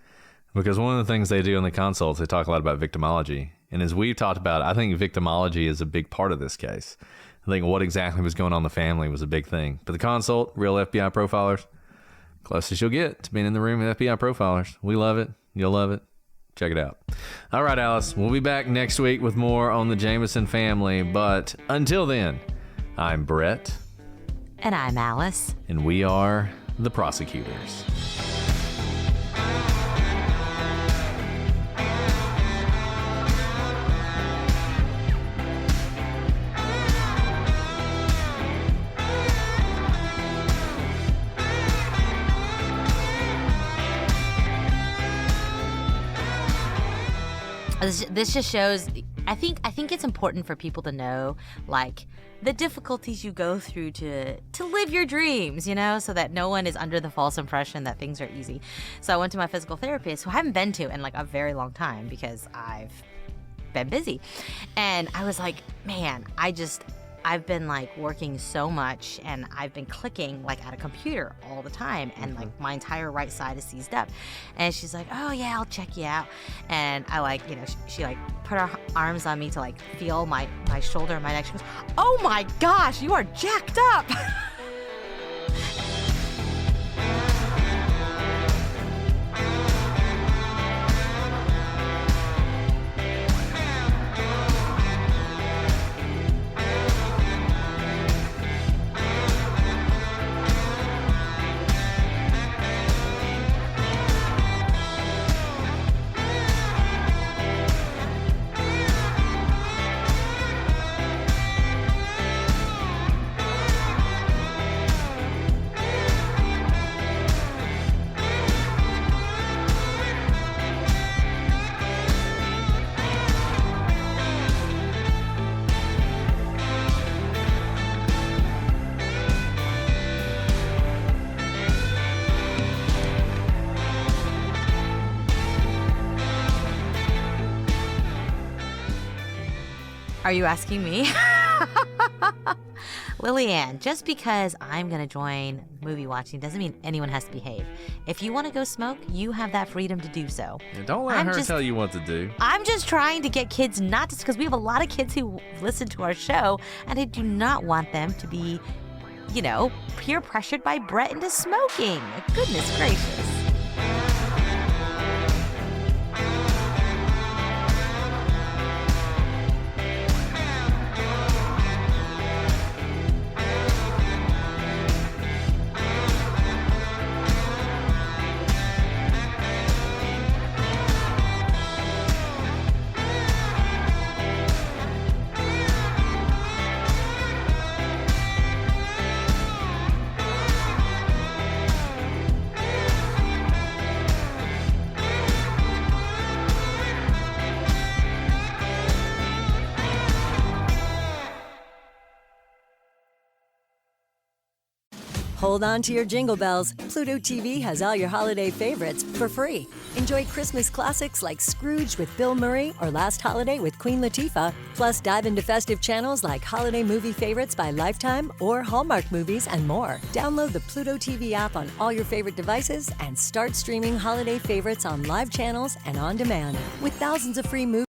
because one of the things they do in the consults, they talk a lot about victimology. And as we've talked about, I think victimology is a big part of this case. I think what exactly was going on in the family was a big thing. But the consult, real FBI profilers, closest you'll get to being in the room with FBI profilers. We love it. You'll love it. Check it out. All right, Alice. We'll be back next week with more on the Jamison family. But until then, I'm Brett. And I'm Alice. And we are the prosecutors. This just shows, I think it's important for people to know, like, the difficulties you go through to live your dreams, so that no one is under the false impression that things are easy. So I went to my physical therapist, who I haven't been to in, like, a very long time because I've been busy. And I was like, man, I've been, like, working so much and I've been clicking, like, at a computer all the time and, like, my entire right side is seized up. And she's like, oh, yeah, I'll check you out. And I, like, she like, put her arms on me to, like, feel my shoulder and my neck. She goes, oh, my gosh, you are jacked up. Are you asking me? Lillian, just because I'm going to join movie watching doesn't mean anyone has to behave. If you want to go smoke, you have that freedom to do so. Yeah, don't let her tell you what to do. I'm just trying to get kids not to, because we have a lot of kids who listen to our show, and I do not want them to be, peer pressured by Brett into smoking. Goodness gracious. Hold on to your jingle bells. Pluto TV has all your holiday favorites for free. Enjoy Christmas classics like Scrooge with Bill Murray or Last Holiday with Queen Latifah. Plus, dive into festive channels like Holiday Movie Favorites by Lifetime or Hallmark Movies and more. Download the Pluto TV app on all your favorite devices and start streaming holiday favorites on live channels and on demand. With thousands of free movies